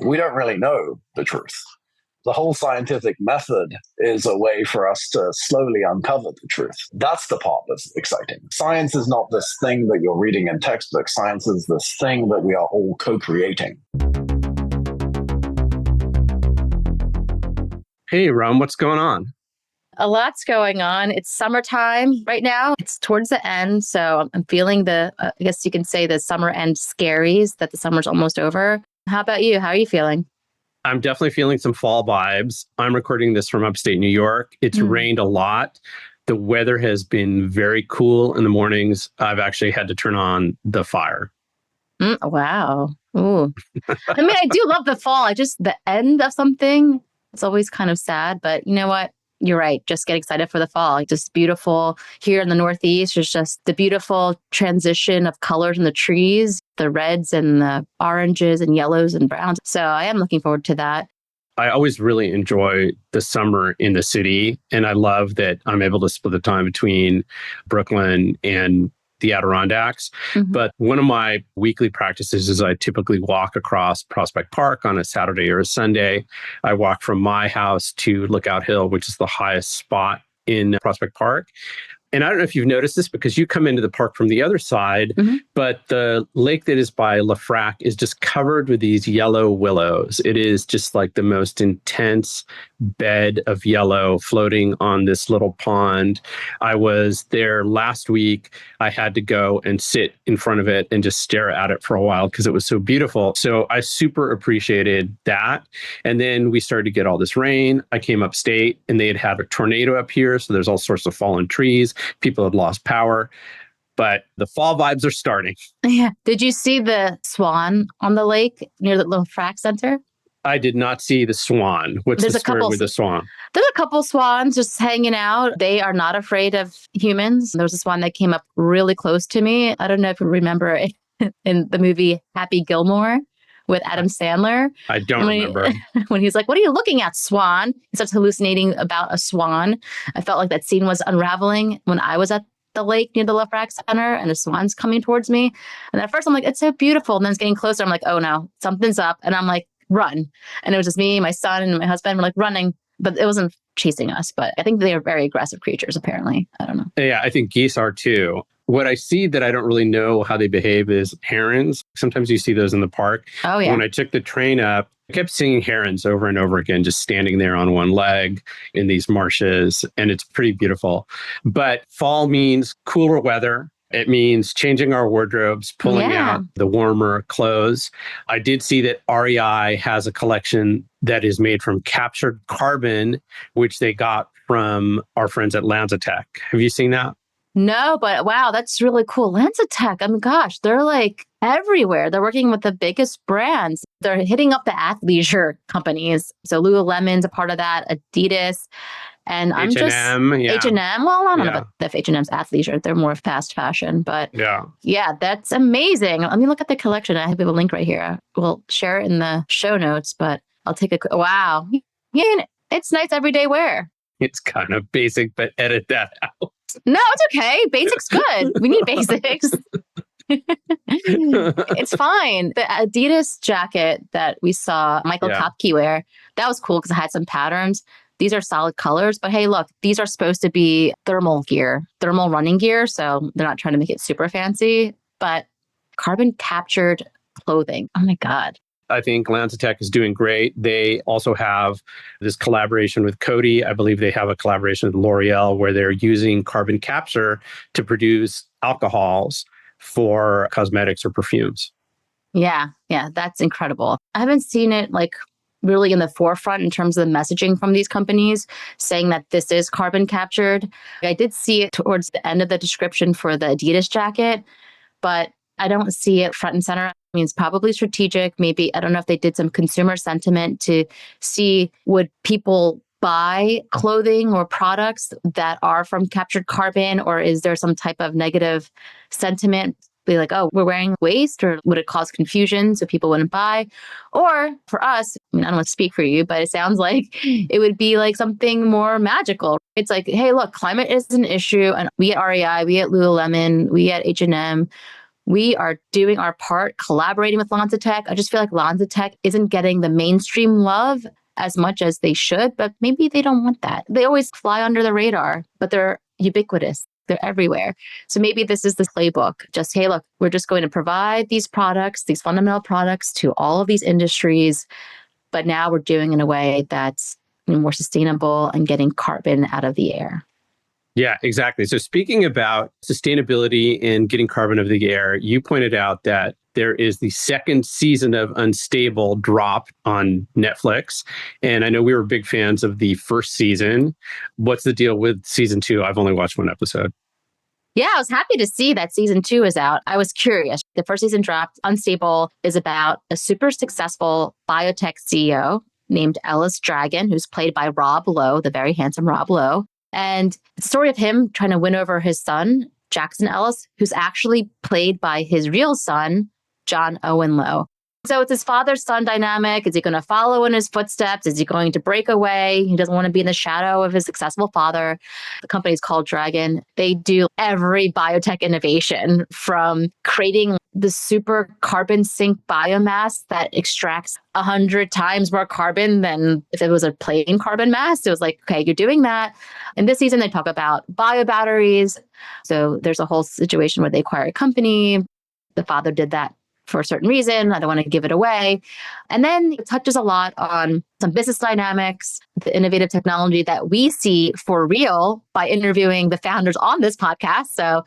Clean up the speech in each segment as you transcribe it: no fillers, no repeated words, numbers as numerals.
We don't really know the truth. The whole scientific method is a way for us to slowly uncover the truth. That's the part that's exciting. Science is not this thing that you're reading in textbooks. Science is this thing that we are all co-creating. Hey, Rum, what's going on? A lot's going on. It's summertime right now. It's towards the end. So I'm feeling I guess you can say the summer end scaries, that the summer's almost over. How about you? How are you feeling? I'm definitely feeling some fall vibes. I'm recording this from upstate New York. It's rained a lot. The weather has been very cool in the mornings. I've actually had to turn on the fire. Wow. Ooh. I mean, I do love the fall. The end of something, it's always kind of sad, but you know what? You're right. Just get excited for the fall. Just beautiful here in the Northeast. It's just the beautiful transition of colors in the trees, the reds and the oranges and yellows and browns. So I am looking forward to that. I always really enjoy the summer in the city. And I love that I'm able to split the time between Brooklyn and the Adirondacks. But one of my weekly practices is I typically walk across Prospect Park on a Saturday or a Sunday. I walk from my house to Lookout Hill, which is the highest spot in Prospect Park. And I don't know if you've noticed this because you come into the park from the other side, but the lake that is by Lafrac is just covered with these yellow willows. It is just like the most intense bed of yellow floating on this little pond. I was there last week. I had to go and sit in front of it and just stare at it for a while because it was so beautiful. So I super appreciated that. And then we started to get all this rain. I came upstate and they had a tornado up here. So there's all sorts of fallen trees. People had lost power, but the fall vibes are starting. Yeah. Did you see the swan on the lake near the little frac center? I did not see the swan. What's the story with the swan? There's a couple swans just hanging out. They are not afraid of humans. There was a swan that came up really close to me. I don't know if you remember it in the movie Happy Gilmore with Adam Sandler. I don't remember. When he's like, "What are you looking at, swan?" He starts hallucinating about a swan. I felt like that scene was unraveling when I was at the lake near the Lafrac Center and the swan's coming towards me. And at first I'm like, it's so beautiful. And then it's getting closer. I'm like, oh no, something's up. And I'm like, run. And it was just me, my son, and my husband were like running, but it wasn't chasing us. But I think they are very aggressive creatures, apparently. I don't know. Yeah, I think geese are too. What I see that I don't really know how they behave is herons. Sometimes you see those in the park. Oh, yeah. When I took the train up, I kept seeing herons over and over again, just standing there on one leg in these marshes. And it's pretty beautiful. But fall means cooler weather. It means changing our wardrobes, pulling out the warmer clothes. I did see that REI has a collection that is made from captured carbon, which they got from our friends at LanzaTech. Have you seen that? No, but wow, that's really cool. LanzaTech, I mean, gosh, they're like everywhere. They're working with the biggest brands. They're hitting up the athleisure companies. So Lululemon's a part of that, Adidas. And I'm H&M, H&M. Well, I don't know if H&M's athleisure. They're more fast fashion, but yeah, that's amazing. Let me look at the collection. I have a link right here. We'll share it in the show notes, but I'll take wow. Yeah, it's nice everyday wear. It's kind of basic, but edit that out. No, it's okay. Basics good. We need basics. It's fine. The Adidas jacket that we saw Michael Kopke wear, that was cool because it had some patterns. These are solid colors, but hey, look, these are supposed to be thermal running gear. So they're not trying to make it super fancy, but carbon captured clothing. Oh my God. I think LanzaTech is doing great. They also have this collaboration with Coty. I believe they have a collaboration with L'Oreal where they're using carbon capture to produce alcohols for cosmetics or perfumes. Yeah, that's incredible. I haven't seen it like really in the forefront in terms of the messaging from these companies saying that this is carbon captured. I did see it towards the end of the description for the Adidas jacket, but I don't see it front and center. I mean, it's probably strategic. Maybe, I don't know if they did some consumer sentiment to see would people buy clothing or products that are from captured carbon, or is there some type of negative sentiment? Be like, oh, we're wearing waste, or would it cause confusion so people wouldn't buy? Or for us, I mean, I don't want to speak for you, but it sounds like it would be like something more magical. It's like, hey, look, climate is an issue. And we at REI, we at Lululemon, we at H&M, We are doing our part, collaborating with LanzaTech. I just feel like LanzaTech isn't getting the mainstream love as much as they should, but maybe they don't want that. They always fly under the radar, but they're ubiquitous. They're everywhere. So maybe this is the playbook. Just, hey, look, we're just going to provide these products, these fundamental products to all of these industries, but now we're doing in a way that's more sustainable and getting carbon out of the air. Yeah, exactly. So speaking about sustainability and getting carbon out of the air, you pointed out that there is the second season of Unstable drop on Netflix. And I know we were big fans of the first season. What's the deal with season 2? I've only watched one episode. Yeah, I was happy to see that season 2 is out. I was curious. The first season dropped. Unstable is about a super successful biotech CEO named Ellis Dragon, who's played by Rob Lowe, the very handsome Rob Lowe. And it's a story of him trying to win over his son, Jackson Ellis, who's actually played by his real son, John Owen Lowe. So it's his father-son dynamic. Is he going to follow in his footsteps? Is he going to break away? He doesn't want to be in the shadow of his successful father. The company's called Dragon. They do every biotech innovation, from creating the super carbon sink biomass that extracts 100 times more carbon than if it was a plain carbon mass. It was like, okay, you're doing that. In this season, they talk about biobatteries. So there's a whole situation where they acquire a company. The father did that for a certain reason. I don't want to give it away. And then it touches a lot on some business dynamics, the innovative technology that we see for real by interviewing the founders on this podcast. So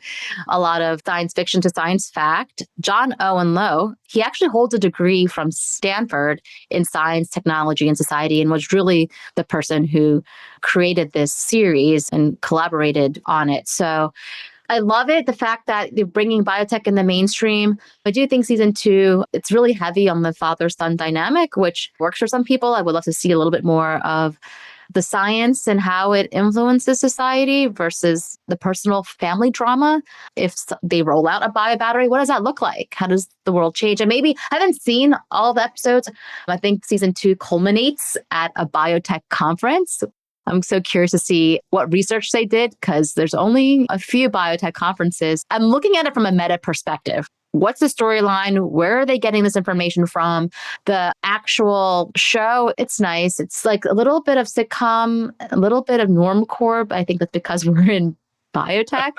a lot of science fiction to science fact. John Owen Lowe, he actually holds a degree from Stanford in science, technology, and society, and was really the person who created this series and collaborated on it. So I love it, the fact that they're bringing biotech in the mainstream. I do think season 2, it's really heavy on the father-son dynamic, which works for some people. I would love to see a little bit more of the science and how it influences society versus the personal family drama. If they roll out a biobattery, what does that look like? How does the world change? And maybe I haven't seen all the episodes. I think season 2 culminates at a biotech conference. I'm so curious to see what research they did, because there's only a few biotech conferences. I'm looking at it from a meta perspective. What's the storyline? Where are they getting this information from? The actual show, it's nice. It's like a little bit of sitcom, a little bit of normcore. I think that's because we're in biotech.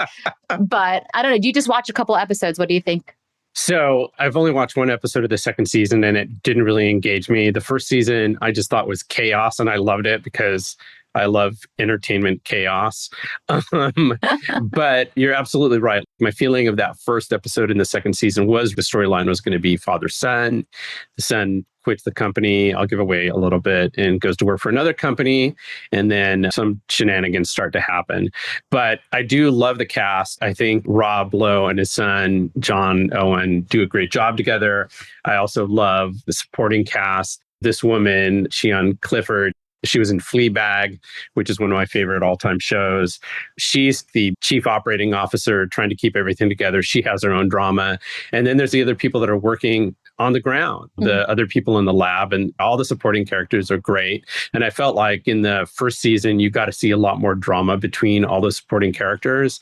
But I don't know. You just watch a couple episodes. What do you think? So I've only watched one episode of the second season, and it didn't really engage me. The first season, I just thought was chaos, and I loved it because I love entertainment chaos. But you're absolutely right. My feeling of that first episode in the second season was the storyline was going to be father-son. The son quits the company. I'll give away a little bit, and goes to work for another company. And then some shenanigans start to happen. But I do love the cast. I think Rob Lowe and his son, John Owen, do a great job together. I also love the supporting cast. This woman, Sian Clifford, she was in Fleabag, which is one of my favorite all-time shows. She's the chief operating officer trying to keep everything together. She has her own drama. And then there's the other people that are working on the ground, the other people in the lab, and all the supporting characters are great. And I felt like in the first season, you got to see a lot more drama between all the supporting characters.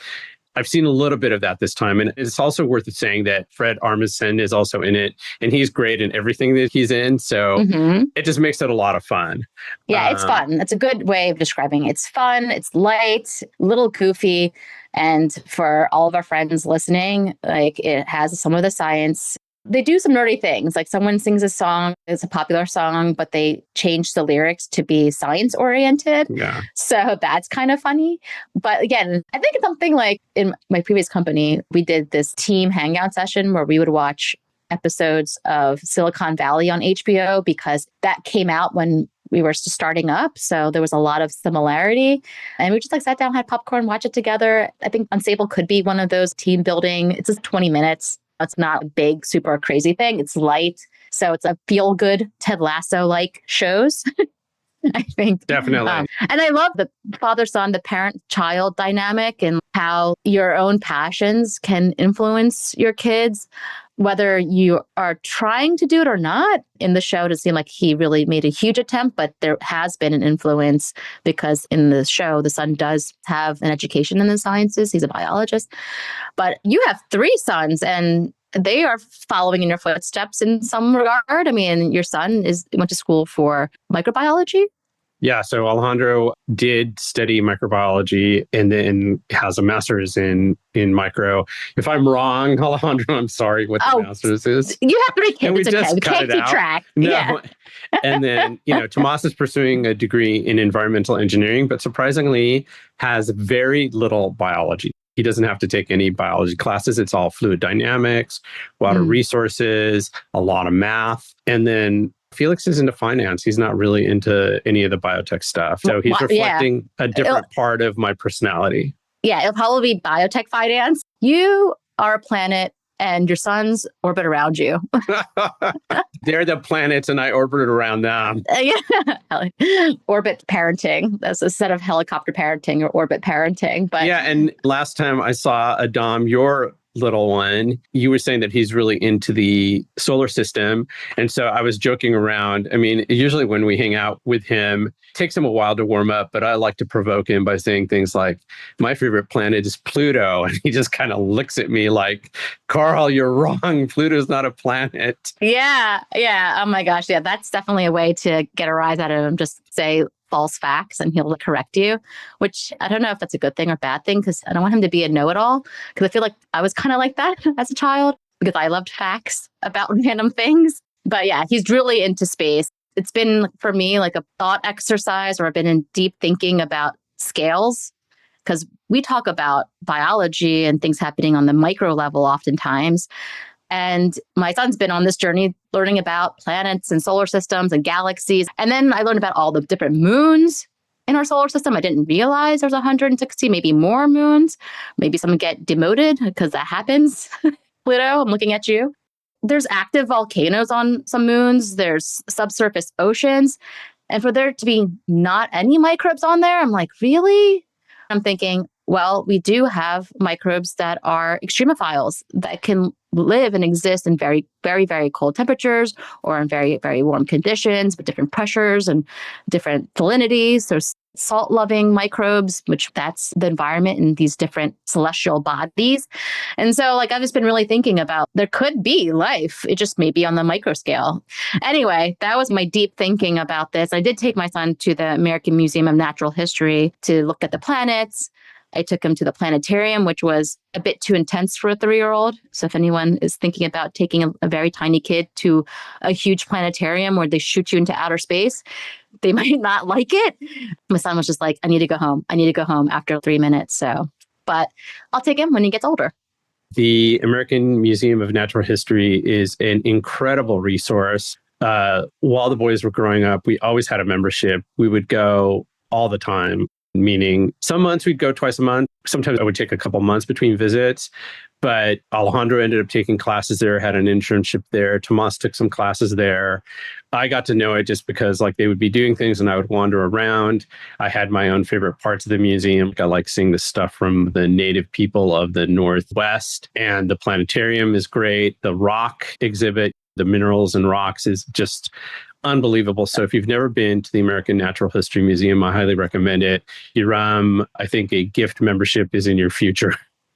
I've seen a little bit of that this time. And it's also worth saying that Fred Armisen is also in it, and he's great in everything that he's in. So it just makes it a lot of fun. Yeah, it's fun. That's a good way of describing it. It's fun. It's light, a little goofy. And for all of our friends listening, like, it has some of the science. They do some nerdy things. Like, someone sings a song, it's a popular song, but they change the lyrics to be science oriented. Yeah. So that's kind of funny. But again, I think it's something like in my previous company, we did this team hangout session where we would watch episodes of Silicon Valley on HBO, because that came out when we were starting up. So there was a lot of similarity. And we just sat down, had popcorn, watch it together. I think Unstable could be one of those team building. It's just 20 minutes. It's not a big, super crazy thing. It's light. So it's a feel-good Ted Lasso-like shows, I think. Definitely. And I love the father-son, the parent-child dynamic, and how your own passions can influence your kids, whether you are trying to do it or not. In the show, it seemed like he really made a huge attempt, but there has been an influence, because in the show, the son does have an education in the sciences. He's a biologist. But you have 3 sons, and they are following in your footsteps in some regard. I mean, your son went to school for microbiology. Yeah, so Alejandro did study microbiology and then has a master's in micro. If I'm wrong, Alejandro, I'm sorry what the master's is. You have 3 kids. And we it's just okay. We cut can't it keep out. track. No. Yeah. And then, Tomas is pursuing a degree in environmental engineering, but surprisingly has very little biology. He doesn't have to take any biology classes. It's all fluid dynamics, water resources, a lot of math. And then Felix is into finance. He's not really into any of the biotech stuff. So he's reflecting a different part of my personality. Yeah, it'll probably be biotech finance. You are a planet and your sons orbit around you. They're the planets and I orbit around them. Orbit parenting. That's instead of helicopter parenting or orbit parenting. But yeah, and last time I saw Adam, your little one, you were saying that he's really into the solar system. And so I was joking around. I mean, usually when we hang out with him, it takes him a while to warm up, but I like to provoke him by saying things like, my favorite planet is Pluto. And he just kind of looks at me like, Karl, you're wrong. Pluto's not a planet. Yeah. Oh my gosh. Yeah, that's definitely a way to get a rise out of him. Just say false facts and he'll correct you, which I don't know if that's a good thing or bad thing because I don't want him to be a know-it-all because I feel like I was kind of like that as a child because I loved facts about random things. But yeah, he's really into space. It's been for me like a thought exercise or I've been in deep thinking about scales because we talk about biology and things happening on the micro level oftentimes. And my son's been on this journey learning about planets and solar systems and galaxies. And then I learned about all the different moons in our solar system. I didn't realize there's 160, maybe more moons. Maybe some get demoted because that happens. Pluto, I'm looking at you. There's active volcanoes on some moons. There's subsurface oceans. And for there to be not any microbes on there, I'm like, really? I'm thinking, well, we do have microbes that are extremophiles that can live and exist in very, very, very cold temperatures or in very, very warm conditions with different pressures and different salinities. There's salt-loving microbes, which that's the environment in these different celestial bodies. And so I've just been really thinking about there could be life. It just may be on the micro scale. Anyway, that was my deep thinking about this. I did take my son to the American Museum of Natural History to look at the planets. I took him to the planetarium, which was a bit too intense for a 3-year-old. So if anyone is thinking about taking a very tiny kid to a huge planetarium where they shoot you into outer space, they might not like it. My son was just like, I need to go home. I need to go home after 3 minutes. But I'll take him when he gets older. The American Museum of Natural History is an incredible resource. While the boys were growing up, we always had a membership. We would go all the time. Meaning some months we'd go twice a month. Sometimes I would take a couple months between visits, but Alejandro ended up taking classes there, had an internship there. Tomas took some classes there. I got to know it just because they would be doing things and I would wander around. I had my own favorite parts of the museum. I like seeing the stuff from the native people of the Northwest, and the planetarium is great. The rock exhibit, the minerals and rocks, is just unbelievable. So if you've never been to the American Natural History Museum, I highly recommend it. I think a gift membership is in your future.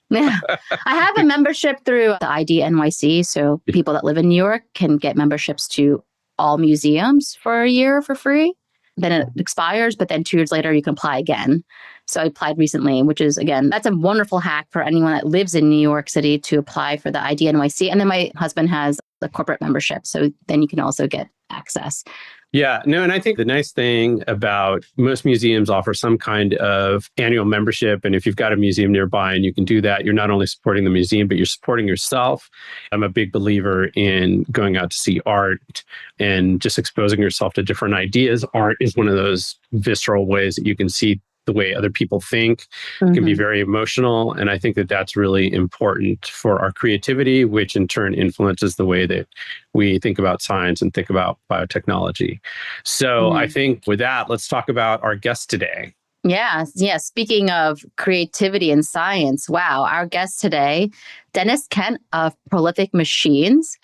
Yeah. I have a membership through the ID NYC. So people that live in New York can get memberships to all museums for a year for free. Then it expires, but then 2 years later, you can apply again. So I applied recently, which is, again, that's a wonderful hack for anyone that lives in New York City to apply for the ID NYC. And then my husband has a corporate membership. So then you can also get access. Yeah, no, and I think the nice thing about most museums offer some kind of annual membership. And if you've got a museum nearby and you can do that, you're not only supporting the museum, but you're supporting yourself. I'm a big believer in going out to see art and just exposing yourself to different ideas. Art is one of those visceral ways that you can see the way other people think. It can be very emotional. And I think that that's really important for our creativity, which in turn influences the way that we think about science and think about biotechnology. So I think with that, let's talk about our guest today. Yeah. Speaking of creativity and science, wow, our guest today, Deniz Kent of Prolific Machines,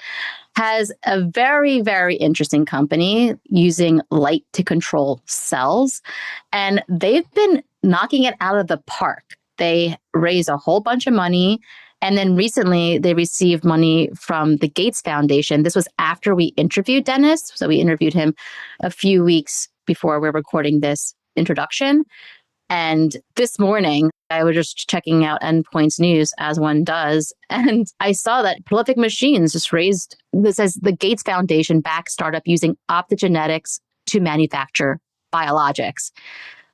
has a very, very interesting company using light to control cells. And they've been knocking it out of the park. They raise a whole bunch of money And then recently they received money from the Gates Foundation. This was after we interviewed Deniz. So we interviewed him a few weeks before we're recording this introduction. And this morning, I was just checking out Endpoints News, as one does, and I saw that Prolific Machines just raised, this says the Gates Foundation backed startup using Optogenetics to manufacture biologics.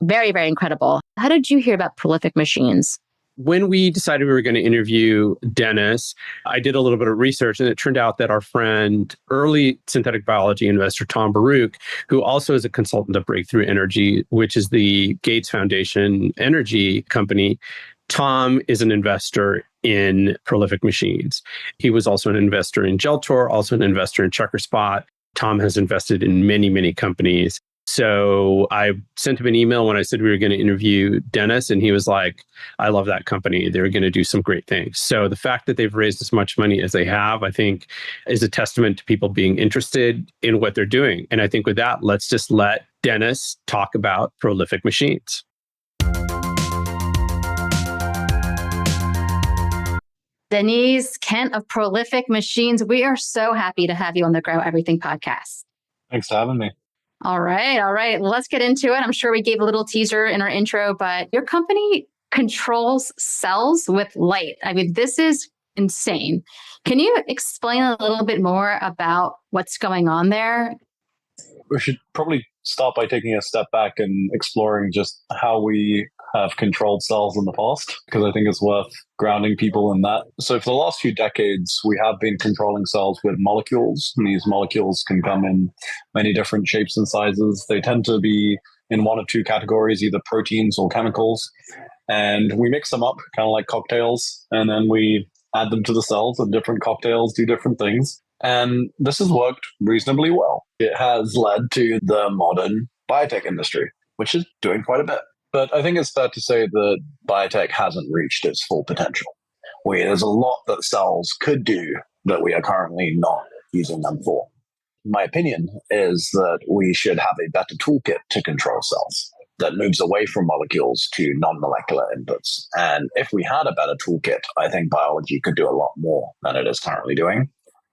Very, very incredible. How did you hear about Prolific Machines? When we decided we were going to interview Deniz, I did a little bit of research, and it turned out that our friend, early synthetic biology investor Tom Baruch, who also is a consultant of Breakthrough Energy, which is the Gates Foundation energy company, Tom is an investor in Prolific Machines. He was also an investor in Geltor, also an investor in Checkerspot. Tom has invested in many, many companies. So I sent him an email when I said we were going to interview Deniz, and he was like, I love that company. They're going to do some great things. So the fact that they've raised as much money as they have, I think, is a testament to people being interested in what they're doing. And I think with that, let's just let Deniz talk about Prolific Machines. Deniz Kent of Prolific Machines, we are so happy to have you on the Grow Everything podcast. Thanks for having me. All right. Let's get into it. I'm sure we gave a little teaser in our intro, but your company controls cells with light. I mean, this is insane. Can you explain a little bit more about what's going on there? We should probably start by taking a step back and exploring just how we have controlled cells in the past, because I think it's worth grounding people in that. So for the last few decades, we have been controlling cells with molecules. And these molecules can come in many different shapes and sizes. They tend to be in one of two categories, either proteins or chemicals. And we mix them up kind of like cocktails, and then we add them to the cells, and different cocktails do different things. And this has worked reasonably well. It has led to the modern biotech industry, which is doing quite a bit. But I think it's fair to say that biotech hasn't reached its full potential. There's a lot that cells could do that we are currently not using them for. My opinion is that we should have a better toolkit to control cells that moves away from molecules to non-molecular inputs. And if we had a better toolkit, I think biology could do a lot more than it is currently doing.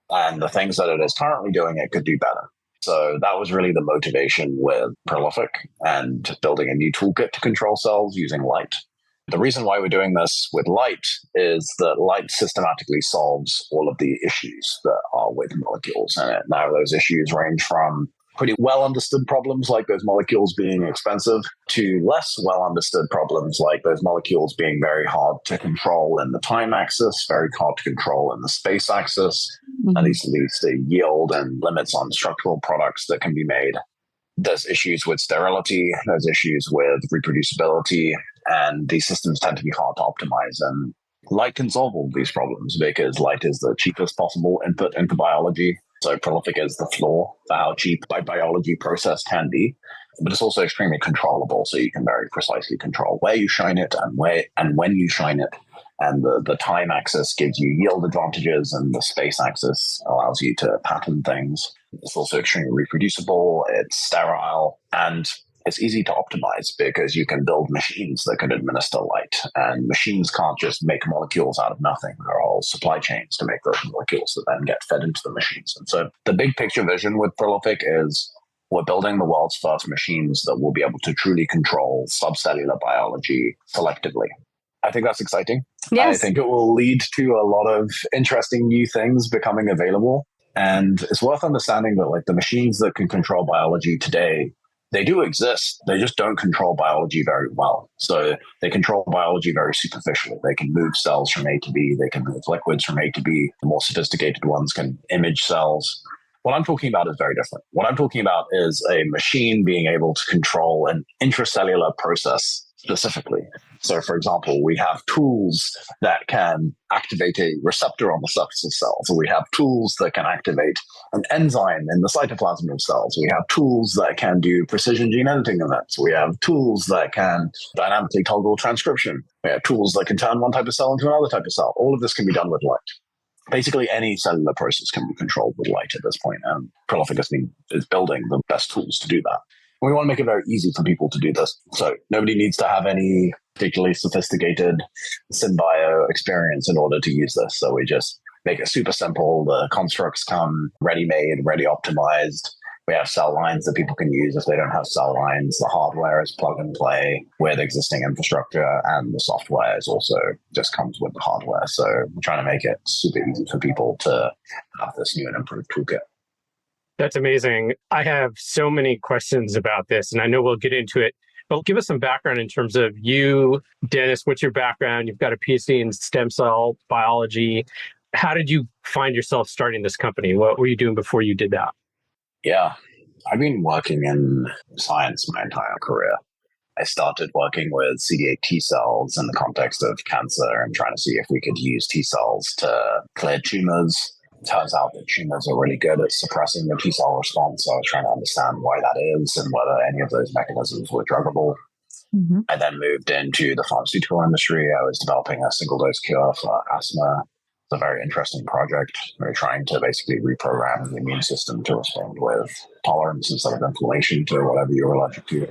And the things that it is currently doing, it could do better. So that was really the motivation with Prolific and building a new toolkit to control cells using light. The reason why we're doing this with light is that light systematically solves all of the issues that are with molecules. And now those issues range from pretty well understood problems like those molecules being expensive to less well understood problems like those molecules being very hard to control in the time axis, very hard to control in the space axis. And these leads to yield and limits on structural products that can be made. There's issues with sterility, there's issues with reproducibility, and these systems tend to be hard to optimize. And light can solve all these problems because light is the cheapest possible input into biology. So Prolific is the floor for how cheap a biology process can be. But it's also extremely controllable, so you can very precisely control where you shine it and when you shine it. And the time axis gives you yield advantages, and the space axis allows you to pattern things. It's also extremely reproducible, it's sterile, and it's easy to optimize because you can build machines that can administer light. And machines can't just make molecules out of nothing. There are whole supply chains to make those molecules that then get fed into the machines. And so the big picture vision with Prolific is we're building the world's first machines that will be able to truly control subcellular biology selectively. I think that's exciting. Yes. I think it will lead to a lot of interesting new things becoming available. And it's worth understanding that like the machines that can control biology today, they do exist. They just don't control biology very well. So they control biology very superficially. They can move cells from A to B. They can move liquids from A to B. The more sophisticated ones can image cells. What I'm talking about is very different. What I'm talking about is a machine being able to control an intracellular process specifically. So, for example, we have tools that can activate a receptor on the surface of cells. We have tools that can activate an enzyme in the cytoplasm of cells. We have tools that can do precision gene editing events. We have tools that can dynamically toggle transcription. We have tools that can turn one type of cell into another type of cell. All of this can be done with light. Basically, any cellular process can be controlled with light at this point, and Prolific is building the best tools to do that. We want to make it very easy for people to do this. So nobody needs to have any particularly sophisticated synbio experience in order to use this. So we just make it super simple. The constructs come ready-made, ready optimized. We have cell lines that people can use if they don't have cell lines. The hardware is plug and play with existing infrastructure, and the software is also just comes with the hardware. So we're trying to make it super easy for people to have this new and improved toolkit. That's amazing. I have so many questions about this, and I know we'll get into it. But give us some background in terms of you, Deniz. What's your background? You've got a PhD in stem cell biology. How did you find yourself starting this company? What were you doing before you did that? Yeah, I've been working in science my entire career. I started working with CD8 T cells in the context of cancer and trying to see if we could use T cells to clear tumors. Turns out that tumors are really good at suppressing the T cell response. So I was trying to understand why that is and whether any of those mechanisms were druggable. Mm-hmm. I then moved into the pharmaceutical industry. I was developing a single dose cure for asthma. It's a very interesting project. We're trying to basically reprogram the immune system to respond with tolerance instead of inflammation to whatever you're allergic to.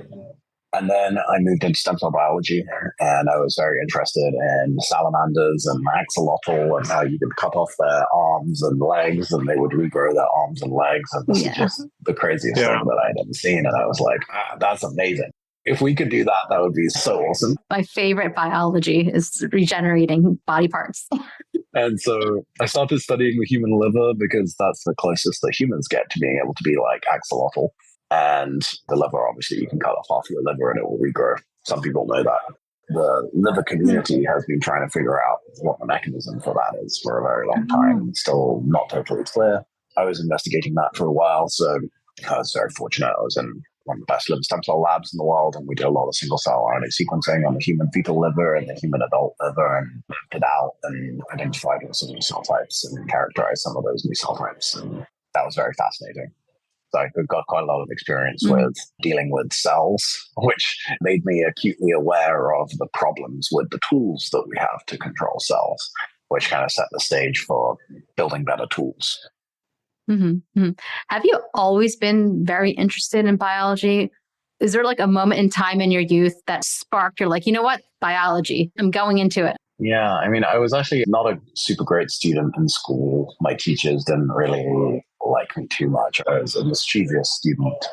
And then I moved into stem cell biology, and I was very interested in salamanders and axolotl and how you could cut off their arms and legs and they would regrow their arms and legs. And this is just the craziest thing that I had ever seen. And I was like, that's amazing. If we could do that, that would be so awesome. My favorite biology is regenerating body parts. And so I started studying the human liver because that's the closest that humans get to being able to be like axolotl. And the liver, obviously, you can cut off half your liver and it will regrow. Some people know that. The liver community has been trying to figure out what the mechanism for that is for a very long time. It's still not totally clear. I was investigating that for a while, so I was very fortunate. I was in one of the best liver stem cell labs in the world, and we did a lot of single-cell RNA sequencing on the human fetal liver and the human adult liver and mapped it out and identified some new cell types and characterized some of those new cell types. And that was very fascinating. So I got quite a lot of experience with dealing with cells, which made me acutely aware of the problems with the tools that we have to control cells, which kind of set the stage for building better tools. Mm-hmm. Have you always been very interested in biology? Is there like a moment in time in your youth that sparked, you're like, you know what, biology, I'm going into it? Yeah, I mean, I was actually not a super great student in school. My teachers didn't really like me too much. I was a mischievous student.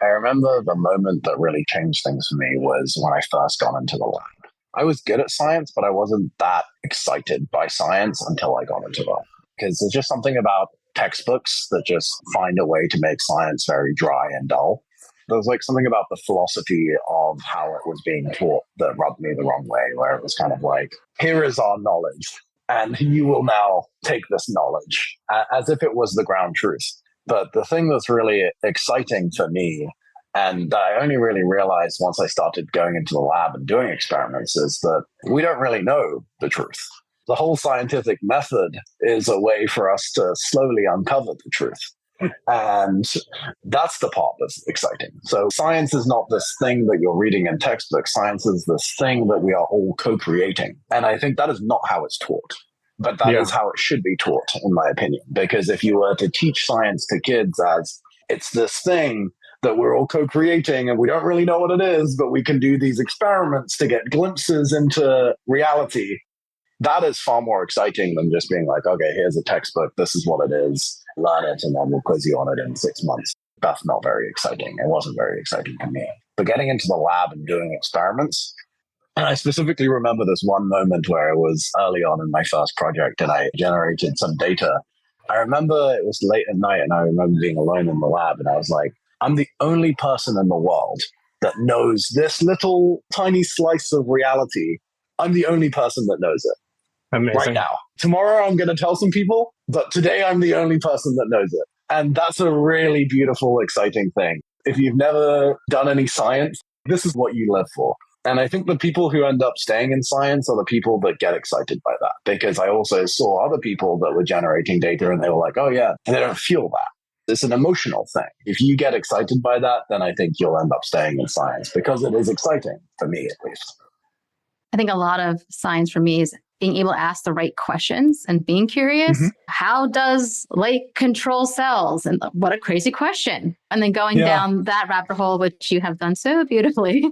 I remember the moment that really changed things for me was when I first got into the lab. I was good at science, but I wasn't that excited by science until I got into that. Because there's just something about textbooks that just find a way to make science very dry and dull. There's like something about the philosophy of how it was being taught that rubbed me the wrong way, where it was kind of like, here is our knowledge, and you will now take this knowledge as if it was the ground truth. But the thing that's really exciting for me, and I only really realized once I started going into the lab and doing experiments, is that we don't really know the truth. The whole scientific method is a way for us to slowly uncover the truth. And that's the part that's exciting. So science is not this thing that you're reading in textbooks. Science is this thing that we are all co-creating. And I think that is not how it's taught. But that is how it should be taught, in my opinion. Because if you were to teach science to kids as it's this thing that we're all co-creating and we don't really know what it is, but we can do these experiments to get glimpses into reality, that is far more exciting than just being like, okay, here's a textbook, this is what it is, learn it, and then we'll quiz you on it in 6 months. That's not very exciting. It wasn't very exciting to me. But getting into the lab and doing experiments, and I specifically remember this one moment where it was early on in my first project and I generated some data. I remember it was late at night and I remember being alone in the lab and I was like, I'm the only person in the world that knows this little tiny slice of reality. I'm the only person that knows it. Amazing. Right now. Tomorrow I'm going to tell some people, but today I'm the only person that knows it. And that's a really beautiful, exciting thing. If you've never done any science, this is what you live for. And I think the people who end up staying in science are the people that get excited by that. Because I also saw other people that were generating data and they were like, oh yeah, and they don't feel that. It's an emotional thing. If you get excited by that, then I think you'll end up staying in science because it is exciting, for me at least. I think a lot of science for me is being able to ask the right questions and being curious. Mm-hmm. How does light control cells? And what a crazy question. And then going down that rabbit hole, which you have done so beautifully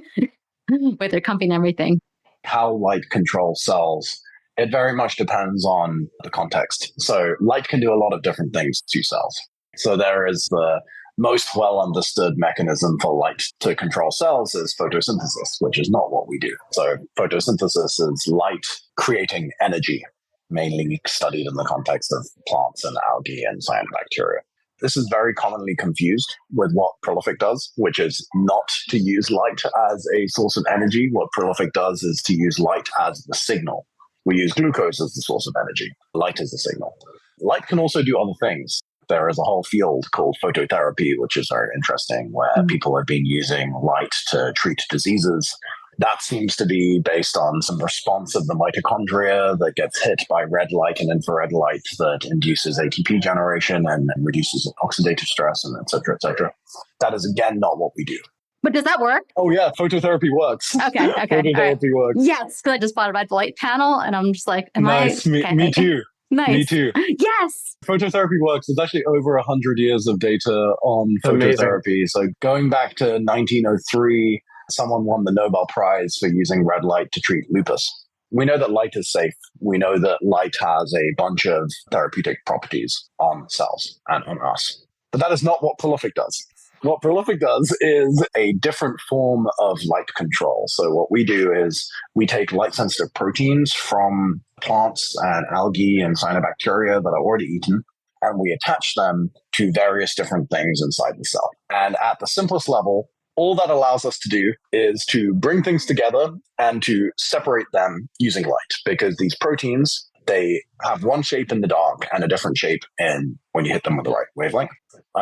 with your company and everything. How light controls cells It very much depends on the context. So light can do a lot of different things to cells. So there is the most well understood mechanism for light to control cells is photosynthesis, which is not what we do. So photosynthesis is light creating energy, mainly studied in the context of plants and algae and cyanobacteria. This is very commonly confused with what Prolific does, which is not to use light as a source of energy. What Prolific does is to use light as the signal. We use glucose as the source of energy. Light is the signal. Light can also do other things. There is a whole field called phototherapy, which is very interesting, where people have been using light to treat diseases. That seems to be based on some response of the mitochondria that gets hit by red light and infrared light that induces ATP generation and reduces oxidative stress, and et cetera, et cetera. That is, again, not what we do. But does that work? Oh, yeah, phototherapy works. Okay. Phototherapy works. Yes, because I just bought a red light panel, and I'm just like, nice. Me too. Nice. Me too. Yes. Phototherapy works. There's actually over 100 years of data on phototherapy. So going back to 1903, someone won the Nobel Prize for using red light to treat lupus. We know that light is safe. We know that light has a bunch of therapeutic properties on cells and on us. But that is not what Prolific does. What Prolific does is a different form of light control. So what we do is we take light-sensitive proteins from plants and algae and cyanobacteria that are already eaten, and we attach them to various different things inside the cell. And at the simplest level, all that allows us to do is to bring things together and to separate them using light, because these proteins, they have one shape in the dark and a different shape when you hit them with the right wavelength.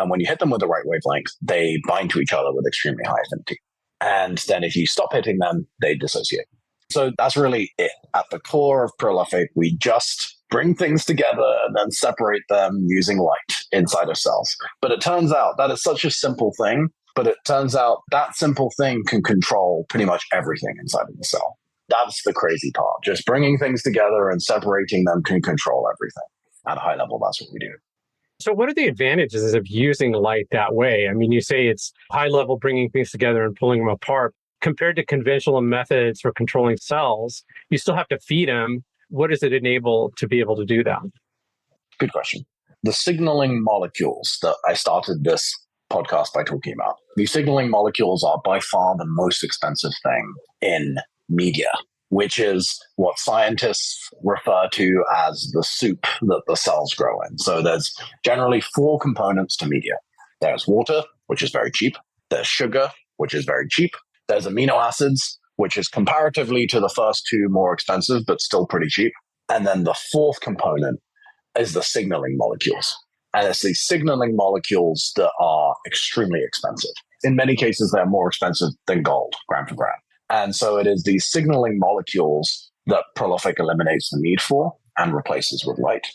When you hit them with the right wavelength, they bind to each other with extremely high affinity. And then if you stop hitting them, they dissociate. So that's really it. At the core of Prolific, we just bring things together and then separate them using light inside of cells. But it turns out that is such a simple thing, but it turns out that simple thing can control pretty much everything inside of the cell. That's the crazy part. Just bringing things together and separating them can control everything. At a high level, that's what we do. So what are the advantages of using light that way? I mean, you say it's high level bringing things together and pulling them apart. Compared to conventional methods for controlling cells, you still have to feed them. What does it enable to be able to do that? Good question. The signaling molecules that I started this podcast by talking about, these signaling molecules are by far the most expensive thing in media, which is what scientists refer to as the soup that the cells grow in. So there's generally 4 components to media. There's water, which is very cheap. There's sugar, which is very cheap. There's amino acids, which is comparatively to the first 2 more expensive, but still pretty cheap. And then the 4th component is the signaling molecules. And it's these signaling molecules that are extremely expensive. In many cases, they're more expensive than gold, gram for gram. And so it is these signaling molecules that Prolific eliminates the need for and replaces with light.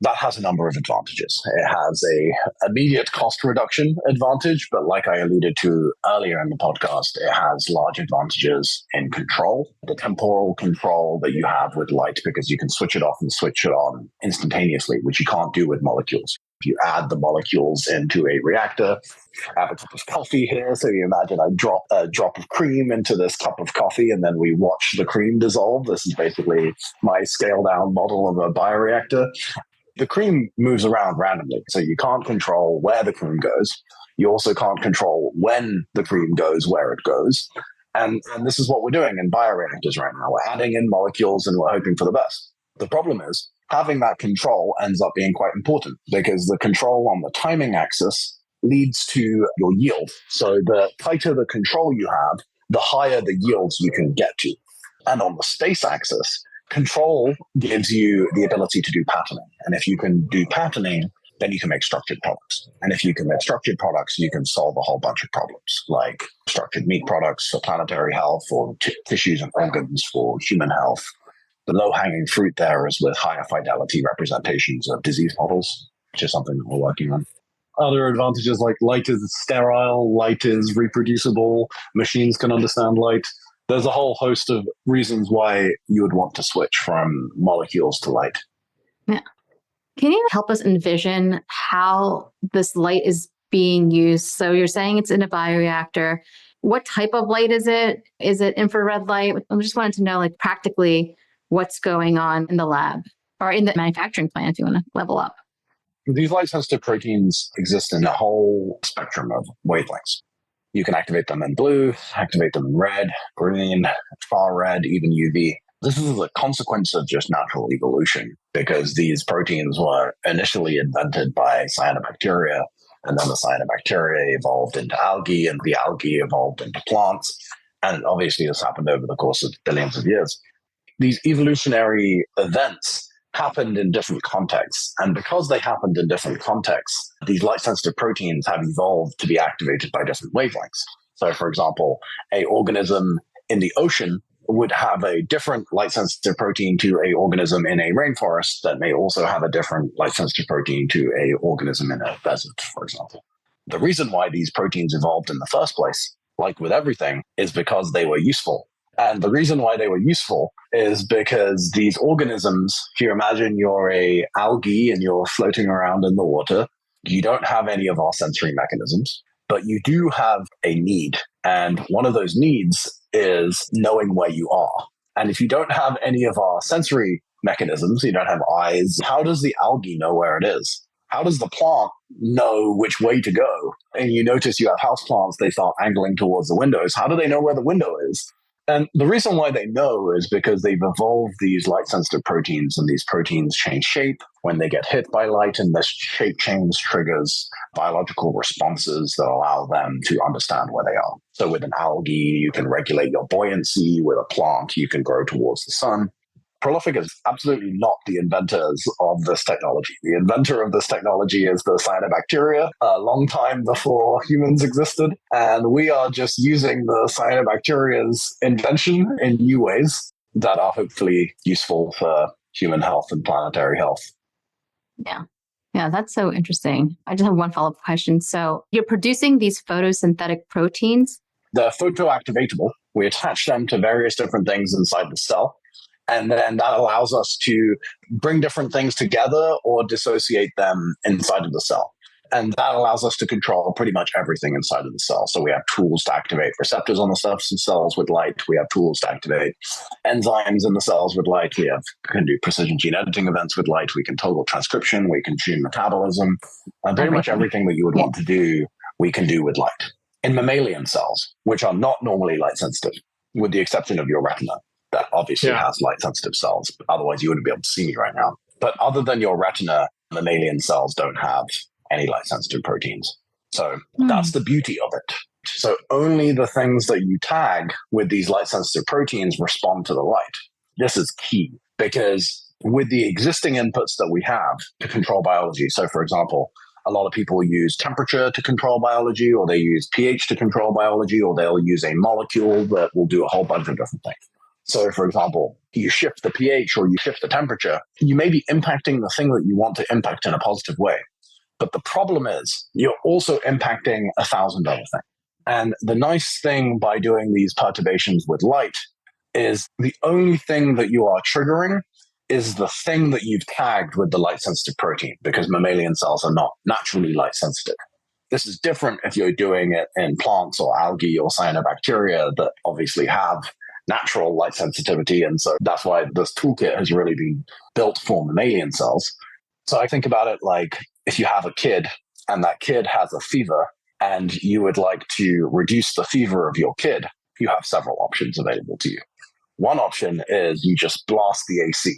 That has a number of advantages. It has a immediate cost reduction advantage, but like I alluded to earlier in the podcast, it has large advantages in control, the temporal control that you have with light, because you can switch it off and switch it on instantaneously, which you can't do with molecules. If you add the molecules into a reactor, I have a cup of coffee here. So you imagine I drop a drop of cream into this cup of coffee and then we watch the cream dissolve. This is basically my scaled down model of a bioreactor. The cream moves around randomly. So you can't control where the cream goes. You also can't control when the cream goes, where it goes. And this is what we're doing in bioreactors right now. We're adding in molecules and we're hoping for the best. The problem is having that control ends up being quite important, because the control on the timing axis leads to your yield. So the tighter the control you have, the higher the yields you can get to. And on the space axis, control gives you the ability to do patterning. And if you can do patterning, then you can make structured products. And if you can make structured products, you can solve a whole bunch of problems, like structured meat products for planetary health, or tissues and organs for human health. The low-hanging fruit there is with higher fidelity representations of disease models, which is something that we're working on. Other advantages like light is sterile, light is reproducible, machines can understand light. There's a whole host of reasons why you would want to switch from molecules to light. Yeah. Can you help us envision how this light is being used? So you're saying it's in a bioreactor. What type of light is it? Is it infrared light? I just wanted to know, like, practically, what's going on in the lab or in the manufacturing plant if you want to level up? These light-sensitive proteins exist in a whole spectrum of wavelengths. You can activate them in blue, activate them in red, green, far red, even UV. This is a consequence of just natural evolution because these proteins were initially invented by cyanobacteria, and then the cyanobacteria evolved into algae, and the algae evolved into plants. And obviously, this happened over the course of billions of years. These evolutionary events happened in different contexts. And because they happened in different contexts, these light-sensitive proteins have evolved to be activated by different wavelengths. So, for example, an organism in the ocean would have a different light-sensitive protein to an organism in a rainforest that may also have a different light-sensitive protein to an organism in a desert, for example. The reason why these proteins evolved in the first place, like with everything, is because they were useful. And the reason why they were useful is because these organisms, if you imagine you're a algae and you're floating around in the water, you don't have any of our sensory mechanisms, but you do have a need. And one of those needs is knowing where you are. And if you don't have any of our sensory mechanisms, you don't have eyes, how does the algae know where it is? How does the plant know which way to go? And you notice you have houseplants, they start angling towards the windows. How do they know where the window is? And the reason why they know is because they've evolved these light-sensitive proteins, and these proteins change shape when they get hit by light, and this shape change triggers biological responses that allow them to understand where they are. So with an algae, you can regulate your buoyancy. With a plant, you can grow towards the sun. Prolific is absolutely not the inventors of this technology. The inventor of this technology is the cyanobacteria, a long time before humans existed. And we are just using the cyanobacteria's invention in new ways that are hopefully useful for human health and planetary health. Yeah. Yeah, that's so interesting. I just have one follow-up question. So you're producing these photosynthetic proteins? They're photoactivatable. We attach them to various different things inside the cell. And then that allows us to bring different things together or dissociate them inside of the cell. And that allows us to control pretty much everything inside of the cell. So we have tools to activate receptors on the surface of cells with light. We have tools to activate enzymes in the cells with light. We can do precision gene editing events with light. We can toggle transcription. We can tune metabolism. And pretty much everything that you would want to do, we can do with light. In mammalian cells, which are not normally light sensitive, with the exception of your retina, that obviously has light-sensitive cells. Otherwise, you wouldn't be able to see me right now. But other than your retina, mammalian cells don't have any light-sensitive proteins. So that's the beauty of it. So only the things that you tag with these light-sensitive proteins respond to the light. This is key because with the existing inputs that we have to control biology, so for example, a lot of people use temperature to control biology, or they use pH to control biology, or they'll use a molecule that will do a whole bunch of different things. So, for example, you shift the pH or you shift the temperature, you may be impacting the thing that you want to impact in a positive way. But the problem is you're also impacting 1,000 other things. And the nice thing by doing these perturbations with light is the only thing that you are triggering is the thing that you've tagged with the light-sensitive protein, because mammalian cells are not naturally light-sensitive. This is different if you're doing it in plants or algae or cyanobacteria that obviously have natural light sensitivity. And so that's why this toolkit has really been built for mammalian cells. So I think about it like if you have a kid and that kid has a fever and you would like to reduce the fever of your kid, you have several options available to you. One option is you just blast the AC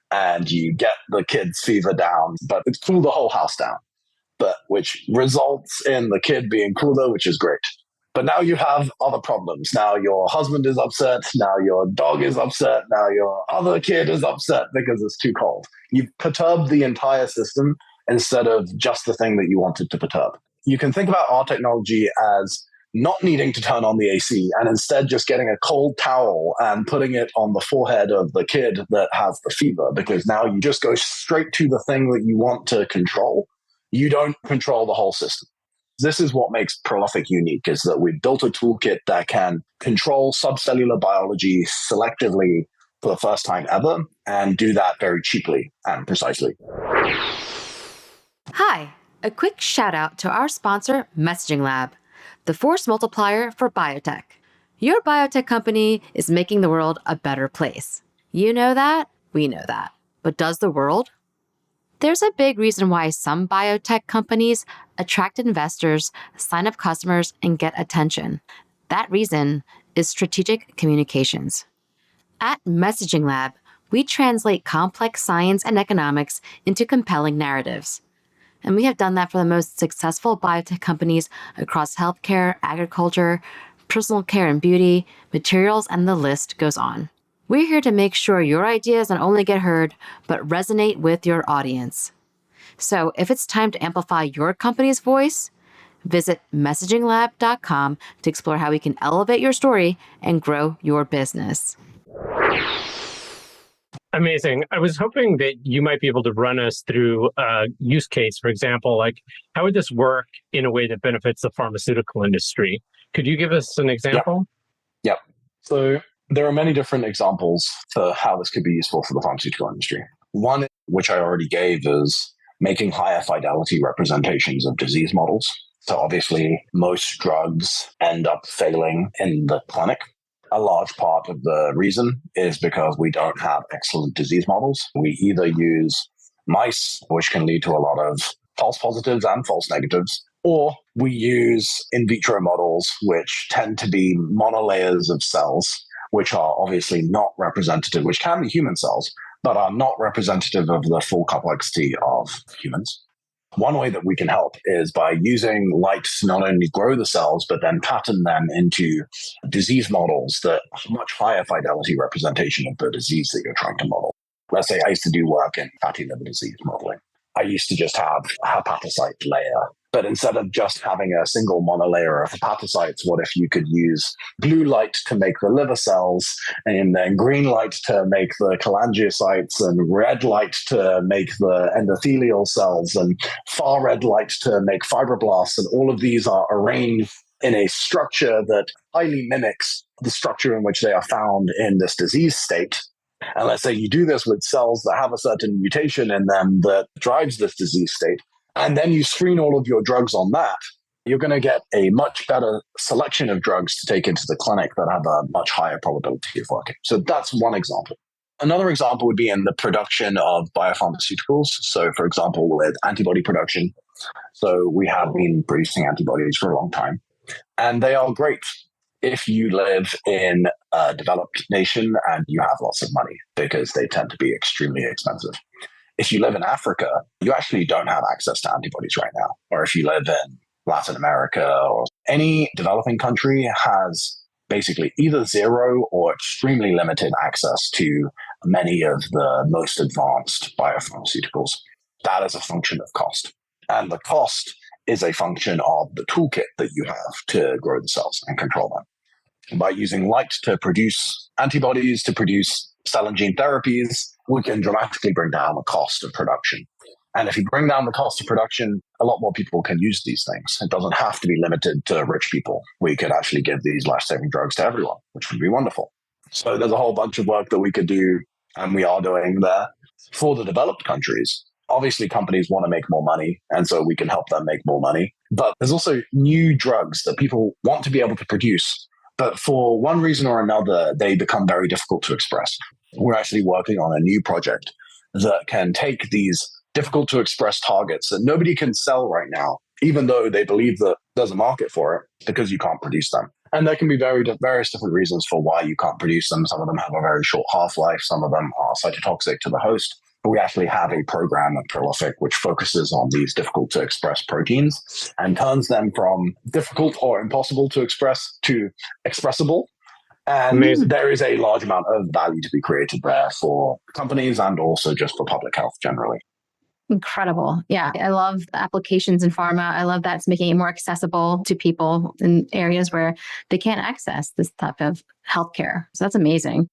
and you get the kid's fever down, but it's cool the whole house down, but which results in the kid being cooler, which is great. But now you have other problems. Now your husband is upset. Now your dog is upset. Now your other kid is upset because it's too cold. You've perturbed the entire system instead of just the thing that you wanted to perturb. You can think about our technology as not needing to turn on the AC and instead just getting a cold towel and putting it on the forehead of the kid that has the fever, because now you just go straight to the thing that you want to control. You don't control the whole system. This is what makes Prolific unique, is that we've built a toolkit that can control subcellular biology selectively for the first time ever and do that very cheaply and precisely. Hi, a quick shout out to our sponsor, Messaging Lab, the force multiplier for biotech. Your biotech company is making the world a better place. You know that, we know that. But does the world? There's a big reason why some biotech companies attract investors, sign up customers, and get attention. That reason is strategic communications. At Messaging Lab, we translate complex science and economics into compelling narratives. And we have done that for the most successful biotech companies across healthcare, agriculture, personal care and beauty, materials, and the list goes on. We're here to make sure your ideas not only get heard, but resonate with your audience. So if it's time to amplify your company's voice, visit messaginglab.com to explore how we can elevate your story and grow your business. Amazing. I was hoping that you might be able to run us through a use case, for example, like how would this work in a way that benefits the pharmaceutical industry? Could you give us an example? Yep. So there are many different examples for how this could be useful for the pharmaceutical industry. One, which I already gave, is making higher fidelity representations of disease models. So obviously, most drugs end up failing in the clinic. A large part of the reason is because we don't have excellent disease models. We either use mice, which can lead to a lot of false positives and false negatives, or we use in vitro models, which tend to be monolayers of cells, which are obviously not representative, which can be human cells, but are not representative of the full complexity of humans. One way that we can help is by using light to not only grow the cells, but then pattern them into disease models that have much higher fidelity representation of the disease that you're trying to model. Let's say I used to do work in fatty liver disease modeling. I used to just have a hepatocyte layer. But instead of just having a single monolayer of hepatocytes, what if you could use blue light to make the liver cells, and then green light to make the cholangiocytes, and red light to make the endothelial cells, and far red light to make fibroblasts. And all of these are arranged in a structure that highly mimics the structure in which they are found in this disease state. And let's say you do this with cells that have a certain mutation in them that drives this disease state, and then you screen all of your drugs on that, you're going to get a much better selection of drugs to take into the clinic that have a much higher probability of working. So that's one example. Another example would be in the production of biopharmaceuticals. So for example, with antibody production. So we have been producing antibodies for a long time, and they are great if you live in a developed nation and you have lots of money, because they tend to be extremely expensive. If you live in Africa, you actually don't have access to antibodies right now. Or if you live in Latin America or any developing country has basically either zero or extremely limited access to many of the most advanced biopharmaceuticals. That is a function of cost. And the cost is a function of the toolkit that you have to grow the cells and control them. By using light to produce antibodies, to produce cell and gene therapies, we can dramatically bring down the cost of production. And if you bring down the cost of production, a lot more people can use these things. It doesn't have to be limited to rich people. We could actually give these life-saving drugs to everyone, which would be wonderful. So there's a whole bunch of work that we could do, and we are doing there. For the developed countries, obviously companies want to make more money, and so we can help them make more money. But there's also new drugs that people want to be able to produce, but for one reason or another, they become very difficult to express. We're actually working on a new project that can take these difficult to express targets that nobody can sell right now, even though they believe that there's a market for it, because you can't produce them. And there can be various different reasons for why you can't produce them. Some of them have a very short half-life. Some of them are cytotoxic to the host. But we actually have a program at Prolific which focuses on these difficult to express proteins and turns them from difficult or impossible to express to expressible. And Amazing. There is a large amount of value to be created there for companies and also just for public health generally. Incredible. Yeah. I love the applications in pharma. I love that it's making it more accessible to people in areas where they can't access this type of healthcare. So that's amazing.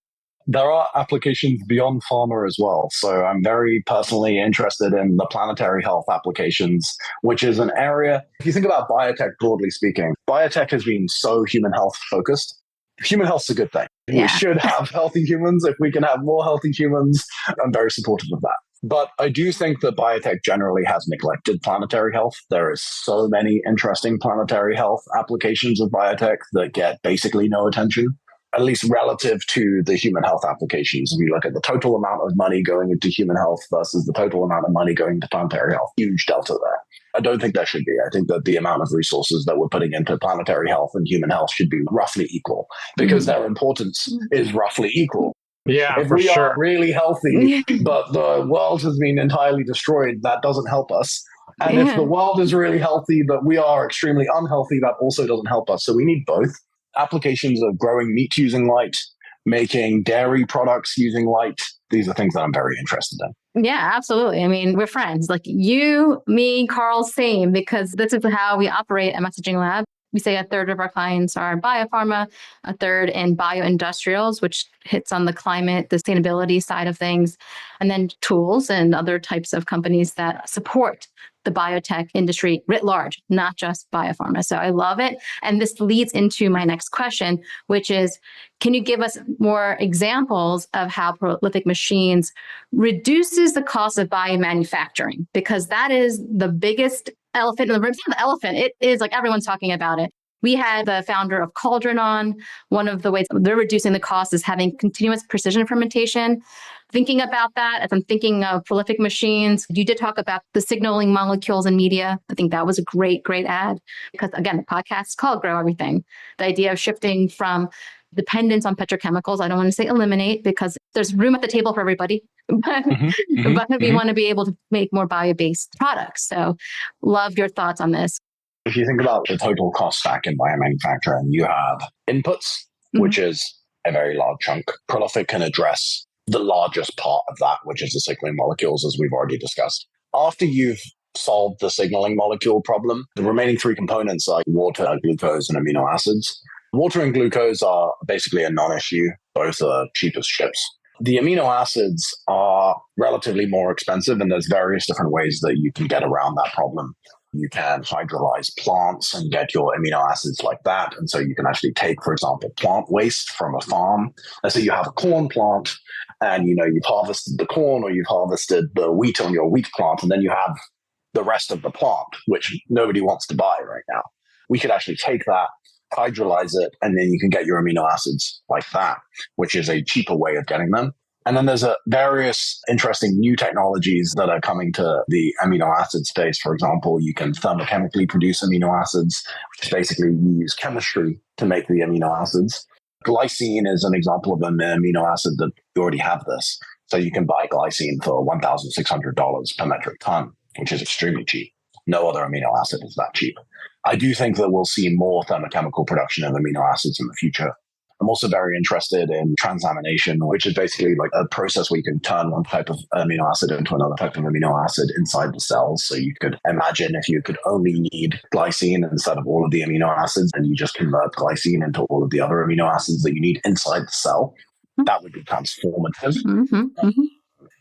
There are applications beyond pharma as well. So I'm very personally interested in the planetary health applications, which is an area, if you think about biotech broadly speaking, biotech has been so human health focused. Human health's a good thing. Yeah. We should have healthy humans. If we can have more healthy humans, I'm very supportive of that. But I do think that biotech generally has neglected planetary health. There is so many interesting planetary health applications of biotech that get basically no attention. at least relative to the human health applications. If you look at the total amount of money going into human health versus the total amount of money going to planetary health, huge delta there. I don't think there should be. I think that the amount of resources that we're putting into planetary health and human health should be roughly equal because their importance is roughly equal. Yeah, if for we sure. are really healthy, but the world has been entirely destroyed, that doesn't help us. And if the world is really healthy, but we are extremely unhealthy, that also doesn't help us. So we need both. Applications of growing meat using light, making dairy products using light. These are things that I'm very interested in. Yeah, absolutely. I mean, we're friends. Like you, me, Karl, same, because this is how we operate at Messaging Lab. We say a third of our clients are biopharma, a third in bioindustrials, which hits on the climate, the sustainability side of things, and then tools and other types of companies that support the biotech industry writ large, not just biopharma. So I love it. And this leads into my next question, which is, can you give us more examples of how prolific machines reduces the cost of biomanufacturing? Because that is the biggest elephant in the room. It's not the elephant. It is like everyone's talking about it. We had the founder of Cauldron on. One of the ways they're reducing the cost is having continuous precision fermentation. Thinking about that, as I'm thinking of prolific machines, you did talk about the signaling molecules in media. I think that was a great ad because, again, the podcast is called Grow Everything. The idea of shifting from dependence on petrochemicals, I don't want to say eliminate because there's room at the table for everybody, but we want to be able to make more bio-based products. So love your thoughts on this. If you think about the total cost stack in biomanufacturing, you have inputs, which is a very large chunk. Prolific can address the largest part of that, which is the signaling molecules, as we've already discussed. After you've solved the signaling molecule problem, the remaining three components are water, glucose, and amino acids. Water and glucose are basically a non-issue. Both are cheap as chips. The amino acids are relatively more expensive, and there's various different ways that you can get around that problem. You can hydrolyze plants and get your amino acids like that. And so you can actually take, for example, plant waste from a farm. Let's say you have a corn plant and you've harvested the corn or you've harvested the wheat on your wheat plant, and then you have the rest of the plant, which nobody wants to buy right now. We could actually take that, hydrolyze it, and then you can get your amino acids like that, which is a cheaper way of getting them. And then there's various interesting new technologies that are coming to the amino acid space. For example, you can thermochemically produce amino acids, which is basically you use chemistry to make the amino acids. Glycine is an example of an amino acid that you already have this. So you can buy glycine for $1,600 per metric ton, which is extremely cheap. No other amino acid is that cheap. I do think that we'll see more thermochemical production of amino acids in the future. I'm also very interested in transamination, which is basically like a process where you can turn one type of amino acid into another type of amino acid inside the cells. So you could imagine if you could only need glycine instead of all of the amino acids, and you just convert glycine into all of the other amino acids that you need inside the cell, that would be transformative.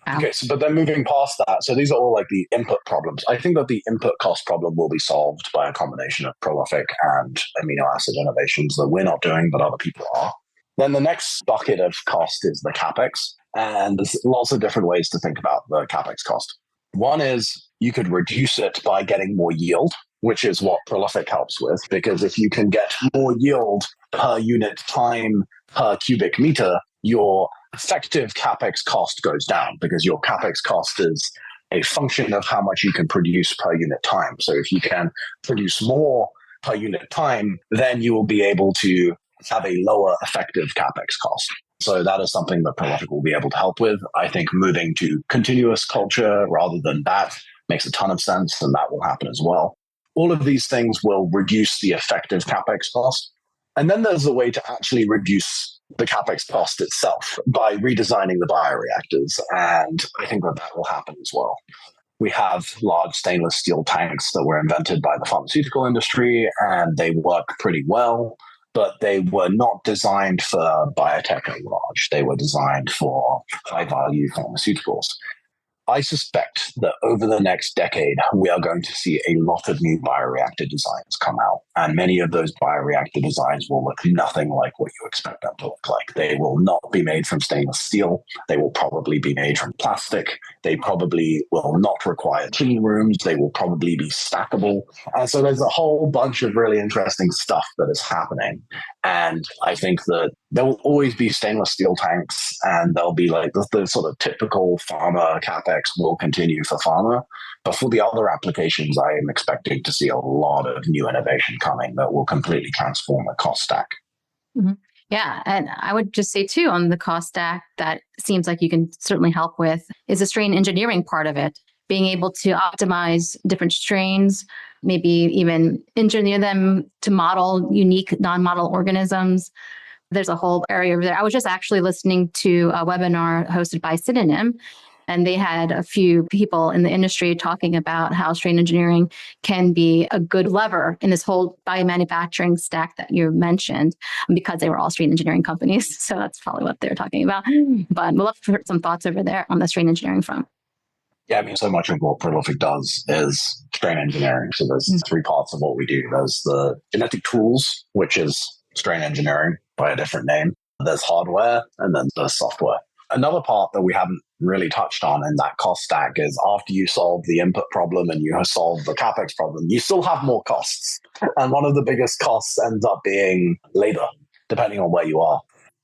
Okay, but then moving past that, so these are all like the input problems. I think that the input cost problem will be solved by a combination of prolific and amino acid innovations that we're not doing, but other people are. Then the next bucket of cost is the CapEx. And there's lots of different ways to think about the CapEx cost. One is you could reduce it by getting more yield, which is what prolific helps with. Because if you can get more yield per unit time per cubic meter, your effective CapEx cost goes down because your CapEx cost is a function of how much you can produce per unit time. So if you can produce more per unit time, then you will be able to have a lower effective CapEx cost. So that is something that Prolific will be able to help with. I think moving to continuous culture rather than that makes a ton of sense, and that will happen as well. All of these things will reduce the effective CapEx cost. And then there's a way to actually reduce the CapEx cost itself by redesigning the bioreactors. And I think that will happen as well. We have large stainless steel tanks that were invented by the pharmaceutical industry, and they work pretty well, but they were not designed for biotech at large. They were designed for high-value pharmaceuticals. I suspect that over the next decade, we are going to see a lot of new bioreactor designs come out. And many of those bioreactor designs will look nothing like what you expect them to look like. They will not be made from stainless steel. They will probably be made from plastic. They probably will not require clean rooms. They will probably be stackable. And so there's a whole bunch of really interesting stuff that is happening. And I think that there will always be stainless steel tanks, and there'll be like the sort of typical pharma CapEx will continue for pharma. But for the other applications, I am expecting to see a lot of new innovation coming that will completely transform the cost stack. Mm-hmm. Yeah. And I would just say, too, on the cost stack, that seems like you can certainly help with is the strain engineering part of it, being able to optimize different strains, maybe even engineer them to model unique non-model organisms. There's a whole area over there. I was just actually listening to a webinar hosted by Synonym, and they had a few people in the industry talking about how strain engineering can be a good lever in this whole biomanufacturing stack that you mentioned, because they were all strain engineering companies. So that's probably what they're talking about. But we'll love to hear some thoughts over there on the strain engineering front. Yeah, I mean, so much of what Prolific does is strain engineering. So there's three parts of what we do. There's the genetic tools, which is strain engineering by a different name. There's hardware, and then there's software. Another part that we haven't really touched on in that cost stack is after you solve the input problem and you have solved the CapEx problem, you still have more costs. And one of the biggest costs ends up being labor, depending on where you are.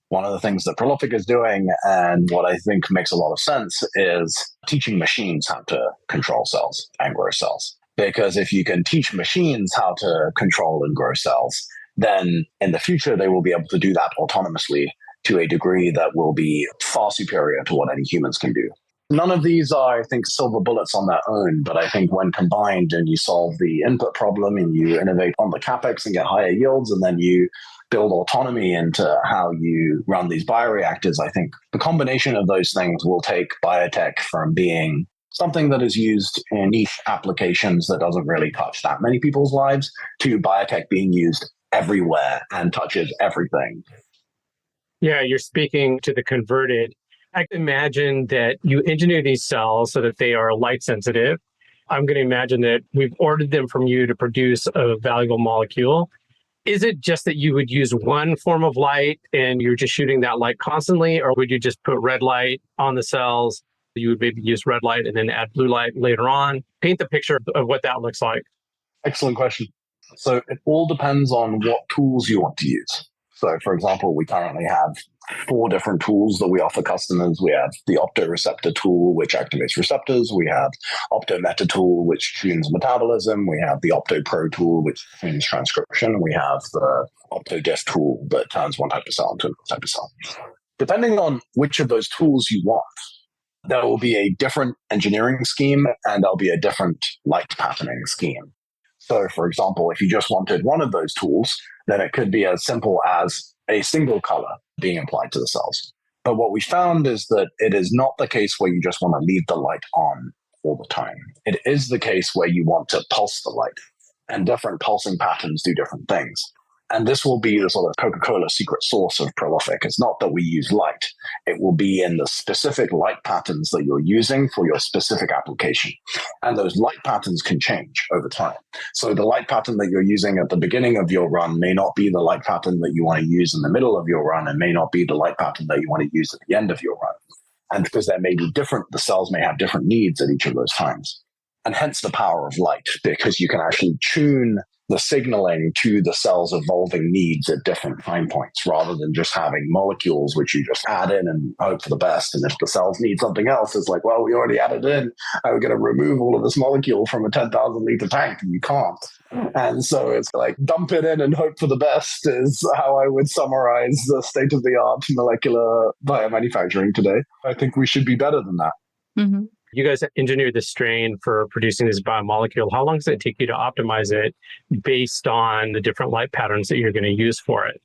One of the things that Prolific is doing, and what I think makes a lot of sense, is teaching machines how to control cells and grow cells. Because if you can teach machines how to control and grow cells, then in the future, they will be able to do that autonomously to a degree that will be far superior to what any humans can do. None of these are, I think, silver bullets on their own, but I think when combined and you solve the input problem and you innovate on the CapEx and get higher yields, and then you build autonomy into how you run these bioreactors, I think the combination of those things will take biotech from being something that is used in niche applications that doesn't really touch that many people's lives to biotech being used everywhere and touches everything. Yeah, you're speaking to the converted. I can imagine that you engineer these cells so that they are light sensitive. I'm going to imagine that we've ordered them from you to produce a valuable molecule. Is it just that you would use one form of light and you're just shooting that light constantly, or would you just put red light on the cells? You would maybe use red light and then add blue light later on. Paint the picture of what that looks like. Excellent question. So it all depends on what tools you want to use. So, for example, we currently have 4 different tools that we offer customers. We have the optoreceptor tool, which activates receptors. We have optometa tool, which tunes metabolism. We have the optopro tool, which tunes transcription. We have the optodiff tool that turns one type of cell into another type of cell. Depending on which of those tools you want, there will be a different engineering scheme and there'll be a different light patterning scheme. So, for example, if you just wanted one of those tools, then it could be as simple as a single color being applied to the cells. But what we found is that it is not the case where you just want to leave the light on all the time. It is the case where you want to pulse the light, and different pulsing patterns do different things. And this will be the sort of Coca-Cola secret sauce of Prolific. It's not that we use light. It will be in the specific light patterns that you're using for your specific application. And those light patterns can change over time. So the light pattern that you're using at the beginning of your run may not be the light pattern that you want to use in the middle of your run, and may not be the light pattern that you want to use at the end of your run. And because they may be different, the cells may have different needs at each of those times. And hence the power of light, because you can actually tune the signaling to the cell's evolving needs at different time points, rather than just having molecules which you just add in and hope for the best. And if the cells need something else, it's like, well, we already added in. I'm going to remove all of this molecule from a 10,000 liter tank, and you can't. And so it's like dump it in and hope for the best is how I would summarize the state of the art molecular biomanufacturing today. I think we should be better than that. Mm-hmm. You guys engineered the strain for producing this biomolecule. How long does it take you to optimize it based on the different light patterns that you're going to use for it?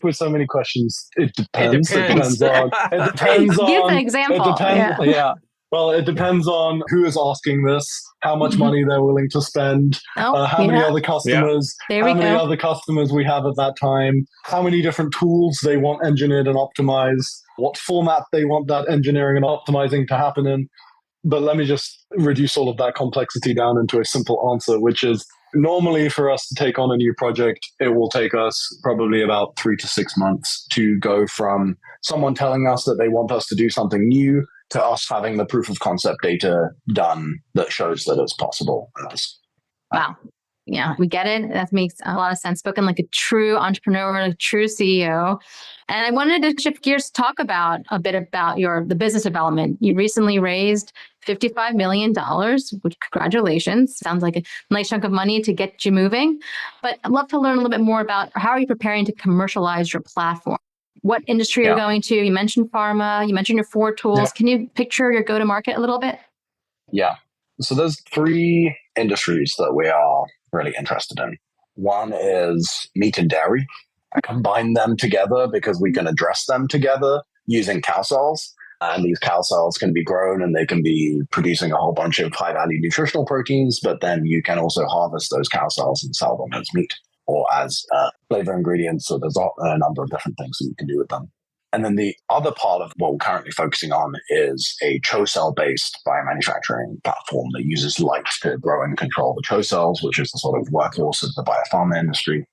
With so many questions, it depends. It depends on. Give an example. It depends, yeah. Well, it depends on who is asking this, how much money they're willing to spend, how many other customers, other customers we have at that time, how many different tools they want engineered and optimized, what format they want that engineering and optimizing to happen in. But let me just reduce all of that complexity down into a simple answer, which is normally for us to take on a new project, it will take us probably about 3 to 6 months to go from someone telling us that they want us to do something new to us having the proof of concept data done that shows that it's possible. Wow. Yeah, we get it. That makes a lot of sense. Spoken like a true entrepreneur, a true CEO. And I wanted to shift gears to talk about a bit about the business development. You recently raised $55 million, which congratulations. Sounds like a nice chunk of money to get you moving. But I'd love to learn a little bit more about how are you preparing to commercialize your platform? What industry are you going to? You mentioned pharma, you mentioned your 4 tools. Yeah. Can you picture your go-to-market a little bit? Yeah. So there's 3 industries that we are really interested in. One is meat and dairy. I combine them together because we can address them together using cow cells. And these cow cells can be grown and they can be producing a whole bunch of high-value nutritional proteins, but then you can also harvest those cow cells and sell them as meat or as flavor ingredients. So there's a number of different things that you can do with them. And then the other part of what we're currently focusing on is a CHO cell-based biomanufacturing platform that uses light to grow and control the CHO cells, which is the sort of workhorse of the biopharma industry.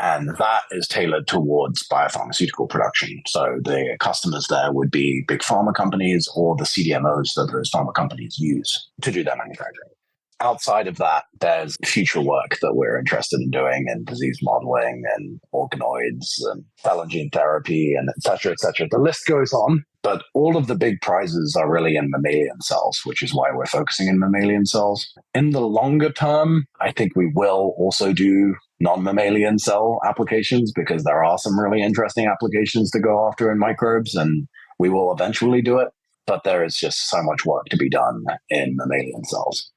And that is tailored towards biopharmaceutical production. So the customers there would be big pharma companies or the CDMOs that those pharma companies use to do their manufacturing. Outside of that, there's future work that we're interested in doing in disease modeling and organoids and cell and gene therapy and et cetera, et cetera. The list goes on, but all of the big prizes are really in mammalian cells, which is why we're focusing in mammalian cells. In the longer term, I think we will also do non-mammalian cell applications because there are some really interesting applications to go after in microbes, and we will eventually do it. But there is just so much work to be done in mammalian cells.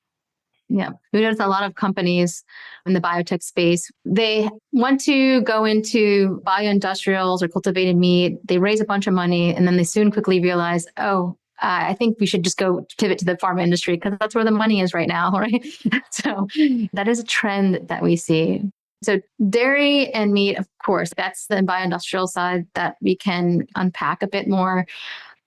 Yeah, we notice a lot of companies in the biotech space, they want to go into bioindustrials or cultivated meat. They raise a bunch of money and then they soon quickly realize, I think we should just go pivot to the pharma industry because that's where the money is right now, right? So that is a trend that we see. So dairy and meat, of course, that's the bioindustrial side that we can unpack a bit more.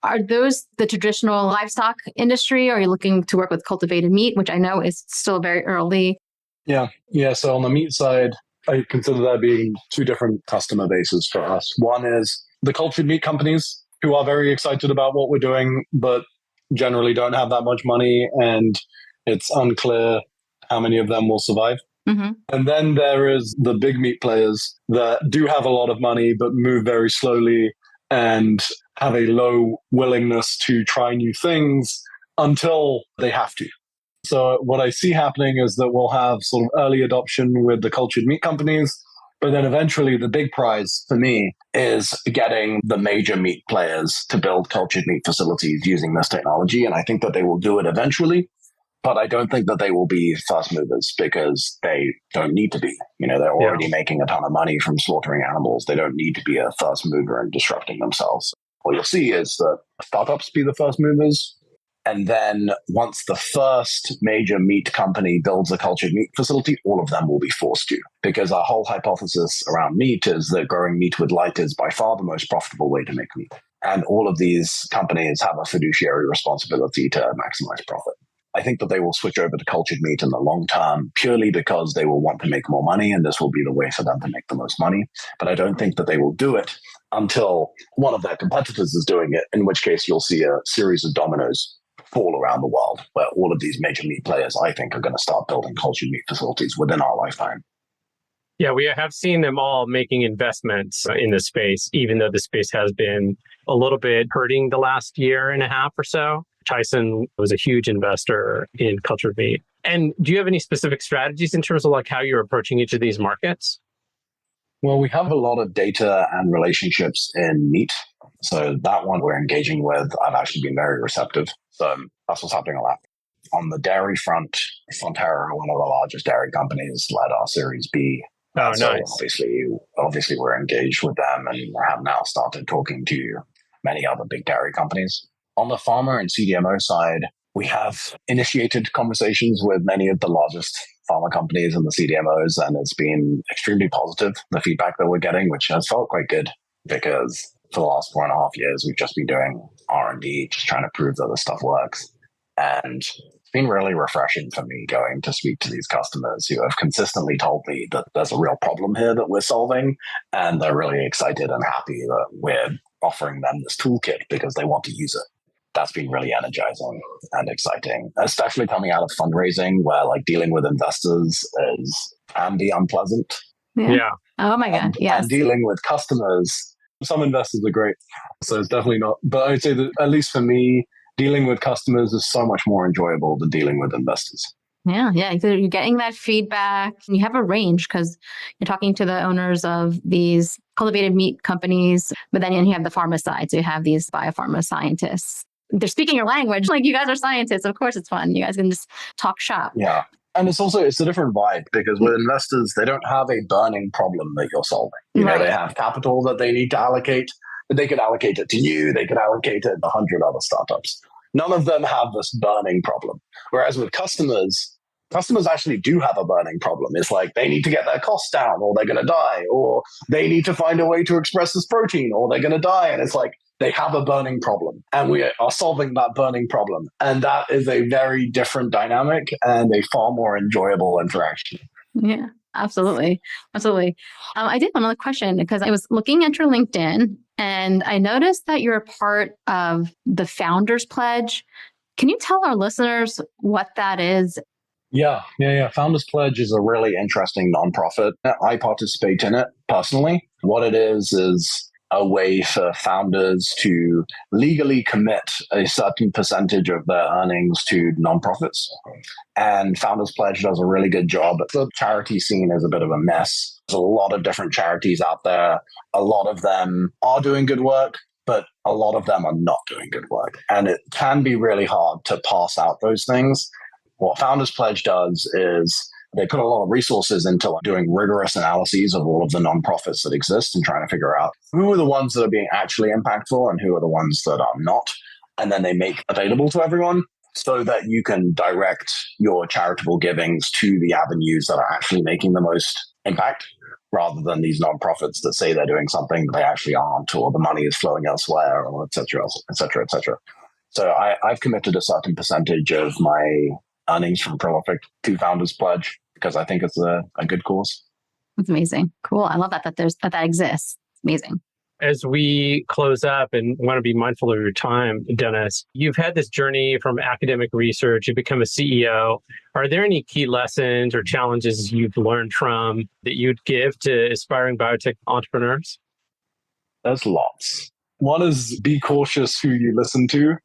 Are those the traditional livestock industry? Or are you looking to work with cultivated meat, which I know is still very early? Yeah. So on the meat side, I consider that being 2 different customer bases for us. One is the cultured meat companies who are very excited about what we're doing, but generally don't have that much money, and it's unclear how many of them will survive. Mm-hmm. And then there is the big meat players that do have a lot of money, but move very slowly and have a low willingness to try new things until they have to. So what I see happening is that we'll have sort of early adoption with the cultured meat companies, but then eventually the big prize for me is getting the major meat players to build cultured meat facilities using this technology. And I think that they will do it eventually, but I don't think that they will be first movers because they don't need to be. They're already making a ton of money from slaughtering animals. They don't need to be a first mover and disrupting themselves. What you'll see is that startups be the first movers. And then once the first major meat company builds a cultured meat facility, all of them will be forced to. Because our whole hypothesis around meat is that growing meat with light is by far the most profitable way to make meat. And all of these companies have a fiduciary responsibility to maximize profit. I think that they will switch over to cultured meat in the long term purely because they will want to make more money and this will be the way for them to make the most money. But I don't think that they will do it until one of their competitors is doing it, in which case you'll see a series of dominoes fall around the world where all of these major meat players, I think, are going to start building cultured meat facilities within our lifetime. Yeah, we have seen them all making investments in this space, even though the space has been a little bit hurting the last year and a half or so. Tyson was a huge investor in cultured meat. And do you have any specific strategies in terms of how you're approaching each of these markets? Well, we have a lot of data and relationships in meat. So that one we're engaging with, I've actually been very receptive. So that's what's happening a lot. On the dairy front, Fonterra, one of the largest dairy companies, led our Series B. Oh, so nice. Obviously, we're engaged with them and have now started talking to many other big dairy companies. On the pharma and CDMO side, we have initiated conversations with many of the largest pharma companies and the CDMOs, and it's been extremely positive, the feedback that we're getting, which has felt quite good because for the last 4.5 years, we've just been doing R&D, just trying to prove that this stuff works. And it's been really refreshing for me going to speak to these customers who have consistently told me that there's a real problem here that we're solving, and they're really excited and happy that we're offering them this toolkit because they want to use it. That's been really energizing and exciting, especially coming out of fundraising where like dealing with investors can be unpleasant. Yeah. Oh my God. Yes. And dealing with customers. Some investors are great, so it's definitely not. But I'd say that at least for me, dealing with customers is so much more enjoyable than dealing with investors. Yeah. So you're getting that feedback. You have a range because you're talking to the owners of these cultivated meat companies, but then you have the pharma side. So you have these biopharma scientists. They're speaking your language. Like, you guys are scientists. Of course, it's fun. You guys can just talk shop. Yeah. And it's a different vibe because with investors, they don't have a burning problem that you're solving. You know, they have capital that they need to allocate, but they could allocate it to you. They could allocate it to 100 other startups. None of them have this burning problem. Whereas with customers actually do have a burning problem. It's like they need to get their costs down or they're going to die, or they need to find a way to express this protein or they're going to die. And it's like they have a burning problem and we are solving that burning problem. And that is a very different dynamic and a far more enjoyable interaction. Yeah, absolutely. Absolutely. I did one other question because I was looking at your LinkedIn and I noticed that you're a part of the Founders Pledge. Can you tell our listeners what that is? Yeah. Founders Pledge is a really interesting nonprofit. I participate in it personally. What it is a way for founders to legally commit a certain percentage of their earnings to nonprofits. And Founders Pledge does a really good job. The charity scene is a bit of a mess. There's a lot of different charities out there. A lot of them are doing good work, but a lot of them are not doing good work. And it can be really hard to pass out those things. What Founders Pledge does is they put a lot of resources into doing rigorous analyses of all of the nonprofits that exist and trying to figure out who are the ones that are being actually impactful and who are the ones that are not. And then they make available to everyone so that you can direct your charitable givings to the avenues that are actually making the most impact, rather than these nonprofits that say they're doing something that they actually aren't, or the money is flowing elsewhere, or et cetera, et cetera, et cetera. So I've committed a certain percentage of my earnings from Prolific to Founders Pledge because I think it's a good cause. That's amazing. Cool. I love that exists. Amazing. As we close up and want to be mindful of your time, Deniz, you've had this journey from academic research, you've become a CEO. Are there any key lessons or challenges you've learned from that you'd give to aspiring biotech entrepreneurs? There's lots. One is be cautious who you listen to,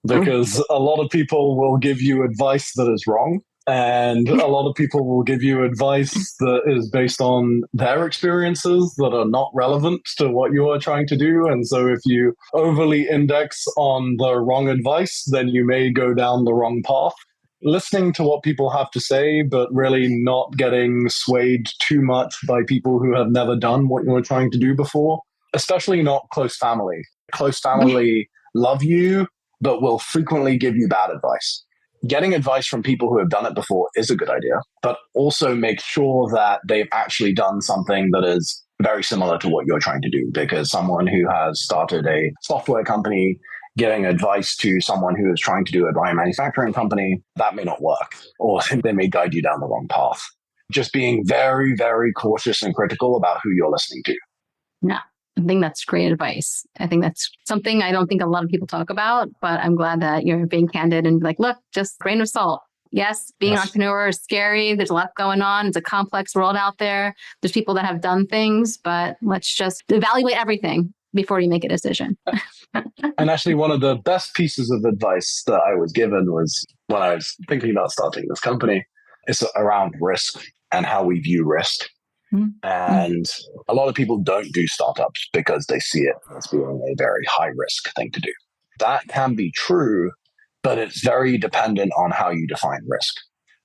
because a lot of people will give you advice that is wrong. And a lot of people will give you advice that is based on their experiences that are not relevant to what you are trying to do. And so if you overly index on the wrong advice, then you may go down the wrong path. Listening to what people have to say, but really not getting swayed too much by people who have never done what you were trying to do before. Especially not close family. Close family love you, but will frequently give you bad advice. Getting advice from people who have done it before is a good idea, but also make sure that they've actually done something that is very similar to what you're trying to do, because someone who has started a software company giving advice to someone who is trying to do a biomanufacturing company, that may not work, or they may guide you down the wrong path. Just being very, very cautious and critical about who you're listening to. Yeah. I think that's great advice. I think that's something I don't think a lot of people talk about, but I'm glad that you're being candid and like, look, just grain of salt. Yes, being an entrepreneur is scary. There's a lot going on. It's a complex world out there. There's people that have done things, but let's just evaluate everything before you make a decision. And actually, one of the best pieces of advice that I was given was when I was thinking about starting this company, is around risk and how we view risk. And a lot of people don't do startups because they see it as being a very high risk thing to do. That can be true, but it's very dependent on how you define risk.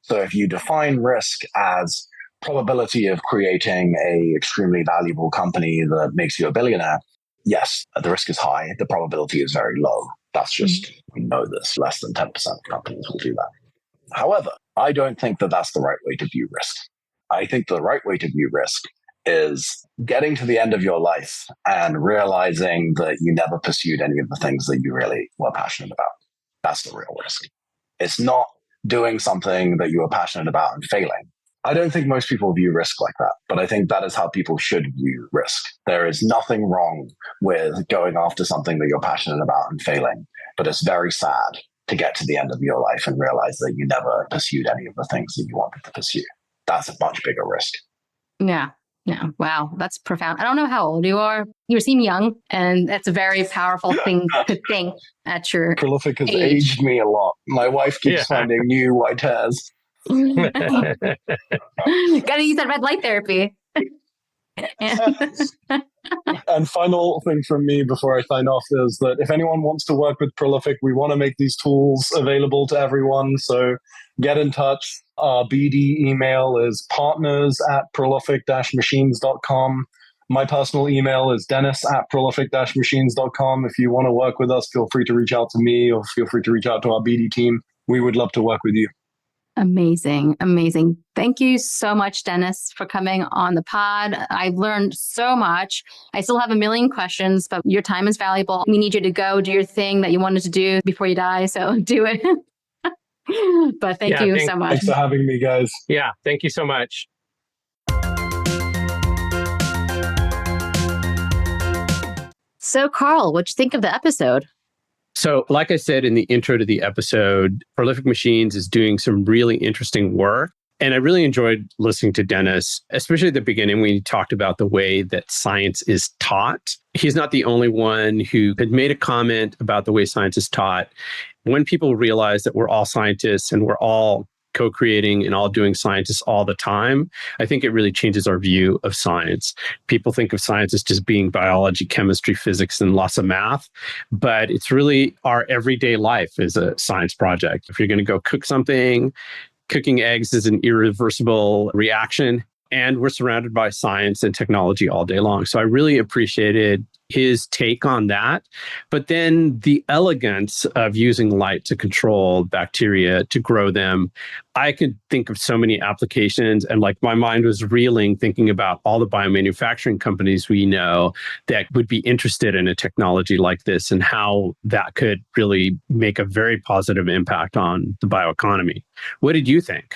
So if you define risk as probability of creating a extremely valuable company that makes you a billionaire, yes, the risk is high. The probability is very low. That's just, we know this, less than 10% of companies will do that. However, I don't think that that's the right way to view risk. I think the right way to view risk is getting to the end of your life and realizing that you never pursued any of the things that you really were passionate about. That's the real risk. It's not doing something that you were passionate about and failing. I don't think most people view risk like that, but I think that is how people should view risk. There is nothing wrong with going after something that you're passionate about and failing. but it's very sad to get to the end of your life and realize that you never pursued any of the things that you wanted to pursue. That's a much bigger risk. Yeah. Yeah. Wow. That's profound. I don't know how old you are. You seem young, and that's a very powerful thing to think at your Prolific has age. aged me a lot. My wife keeps finding new white hairs. Gotta use that red light therapy. And final thing from me before I sign off is that if anyone wants to work with Prolific, we want to make these tools available to everyone. So get in touch. Our BD email is partners@prolific-machines.com. My personal email is dennis@prolific-machines.com. If you want to work with us, feel free to reach out to me or feel free to reach out to our BD team. We would love to work with you. Amazing. Amazing. Thank you so much, Dennis, for coming on the pod. I've learned so much. I still have a million questions, but your time is valuable. We need you to go do your thing that you wanted to do before you die. So do it. But thank you so much. Thanks for having me, guys. Yeah, thank you so much. So, Karl, what'd you think of the episode? So, like I said in the intro to the episode, Prolific Machines is doing some really interesting work. And I really enjoyed listening to Dennis, especially at the beginning when he talked about the way that science is taught. He's not the only one who had made a comment about the way science is taught. When people realize that we're all scientists and we're all co-creating and all doing science all the time, I think it really changes our view of science. People think of science as just being biology, chemistry, physics, and lots of math, but it's really our everyday life is a science project. If you're going to go cook something, cooking eggs is an irreversible reaction, and we're surrounded by science and technology all day long. So I really appreciated his take on that. But then the elegance of using light to control bacteria, to grow them. I could think of so many applications, and like my mind was reeling thinking about all the biomanufacturing companies we know that would be interested in a technology like this and how that could really make a very positive impact on the bioeconomy. What did you think?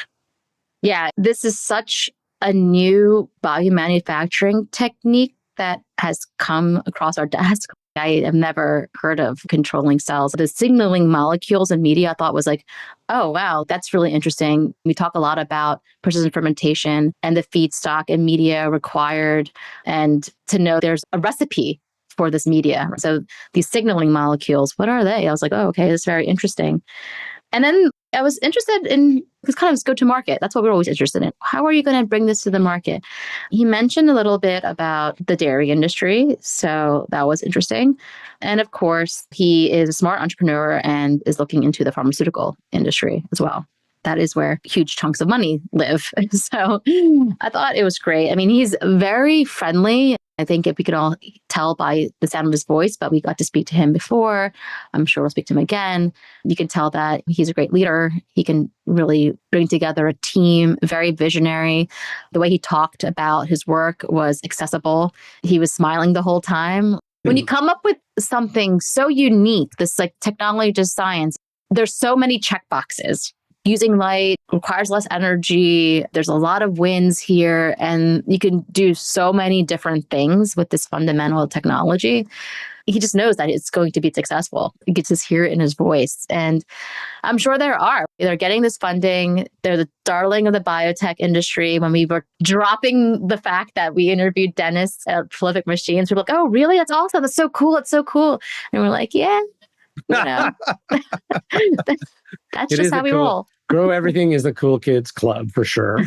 Yeah, this is such a new biomanufacturing technique that has come across our desk. I have never heard of controlling cells. The signaling molecules in media I thought was like, oh, wow, that's really interesting. We talk a lot about precision fermentation and the feedstock and media required, and to know there's a recipe for this media. So these signaling molecules, what are they? I was like, oh, okay, that's very interesting. And then I was interested in this kind of go to market. That's what we're always interested in. How are you going to bring this to the market? He mentioned a little bit about the dairy industry. So that was interesting. And of course, he is a smart entrepreneur and is looking into the pharmaceutical industry as well. That is where huge chunks of money live. So I thought it was great. I mean, he's very friendly. I think if we could all tell by the sound of his voice, but we got to speak to him before. I'm sure we'll speak to him again. You can tell that he's a great leader. He can really bring together a team, very visionary. The way he talked about his work was accessible. He was smiling the whole time. When you come up with something so unique, this like technology to science, there's so many check boxes. Using light requires less energy. There's a lot of wins here, and you can do so many different things with this fundamental technology. He just knows that it's going to be successful. You get to hear it in his voice. And I'm sure they're getting this funding. They're the darling of the biotech industry. When we were dropping the fact that we interviewed Dennis at Prolific Machines, we were like, oh, really? That's awesome. That's so cool. It's so cool. And we're like, yeah, you know, that's just how we roll. Grow Everything is the cool kids club for sure.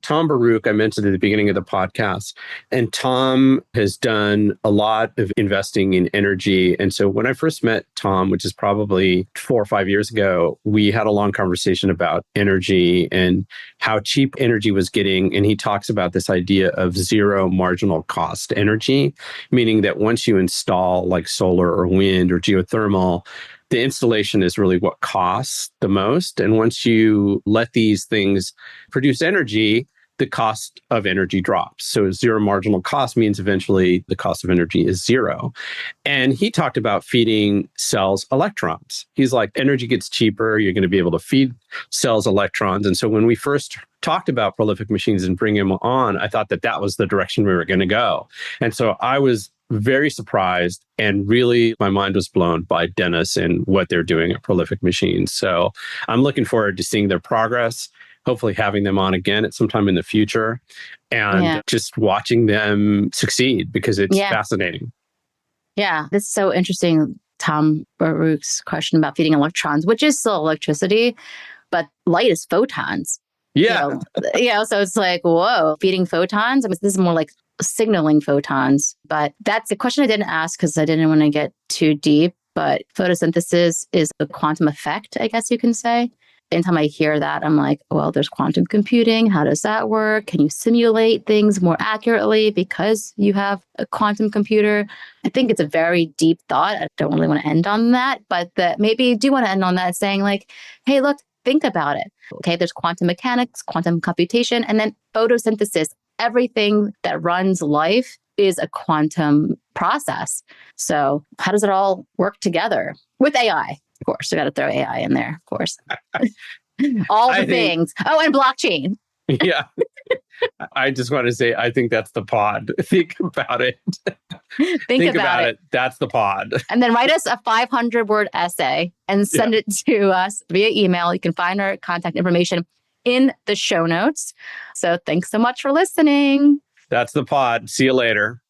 Tom Baruch, I mentioned at the beginning of the podcast, and Tom has done a lot of investing in energy. And so when I first met Tom, which is probably 4 or 5 years ago, we had a long conversation about energy and how cheap energy was getting. And he talks about this idea of zero marginal cost energy, meaning that once you install like solar or wind or geothermal, the installation is really what costs the most. And once you let these things produce energy, the cost of energy drops. So zero marginal cost means eventually the cost of energy is zero. And he talked about feeding cells electrons. He's like, energy gets cheaper. You're going to be able to feed cells electrons. And so when we first talked about Prolific Machines and bring him on, I thought that that was the direction we were going to go. And so I was very surprised, and really my mind was blown by Deniz and what they're doing at Prolific Machines. So I'm looking forward to seeing their progress, hopefully having them on again at some time in the future, and just watching them succeed because it's fascinating. Yeah, this is so interesting. Tom Baruch's question about feeding electrons, which is still electricity, but light is photons. Yeah. So it's like, whoa, feeding photons. I mean, this is more like signaling photons. But that's a question I didn't ask because I didn't want to get too deep. But photosynthesis is a quantum effect, I guess you can say. Anytime I hear that, I'm like, well, there's quantum computing. How does that work? Can you simulate things more accurately because you have a quantum computer? I think it's a very deep thought. I don't really want to end on that, but maybe you do want to end on that saying like, hey, look, think about it. Okay, there's quantum mechanics, quantum computation, and then photosynthesis. Everything that runs life is a quantum process. So how does it all work together with AI? Of course, we got to throw AI in there, of course. All the things. Oh, and blockchain. Yeah. I just want to say, I think that's the pod. Think about it. Think about it. That's the pod. And then write us a 500-word essay and send it to us via email. You can find our contact information in the show notes. So thanks so much for listening. That's the pod. See you later.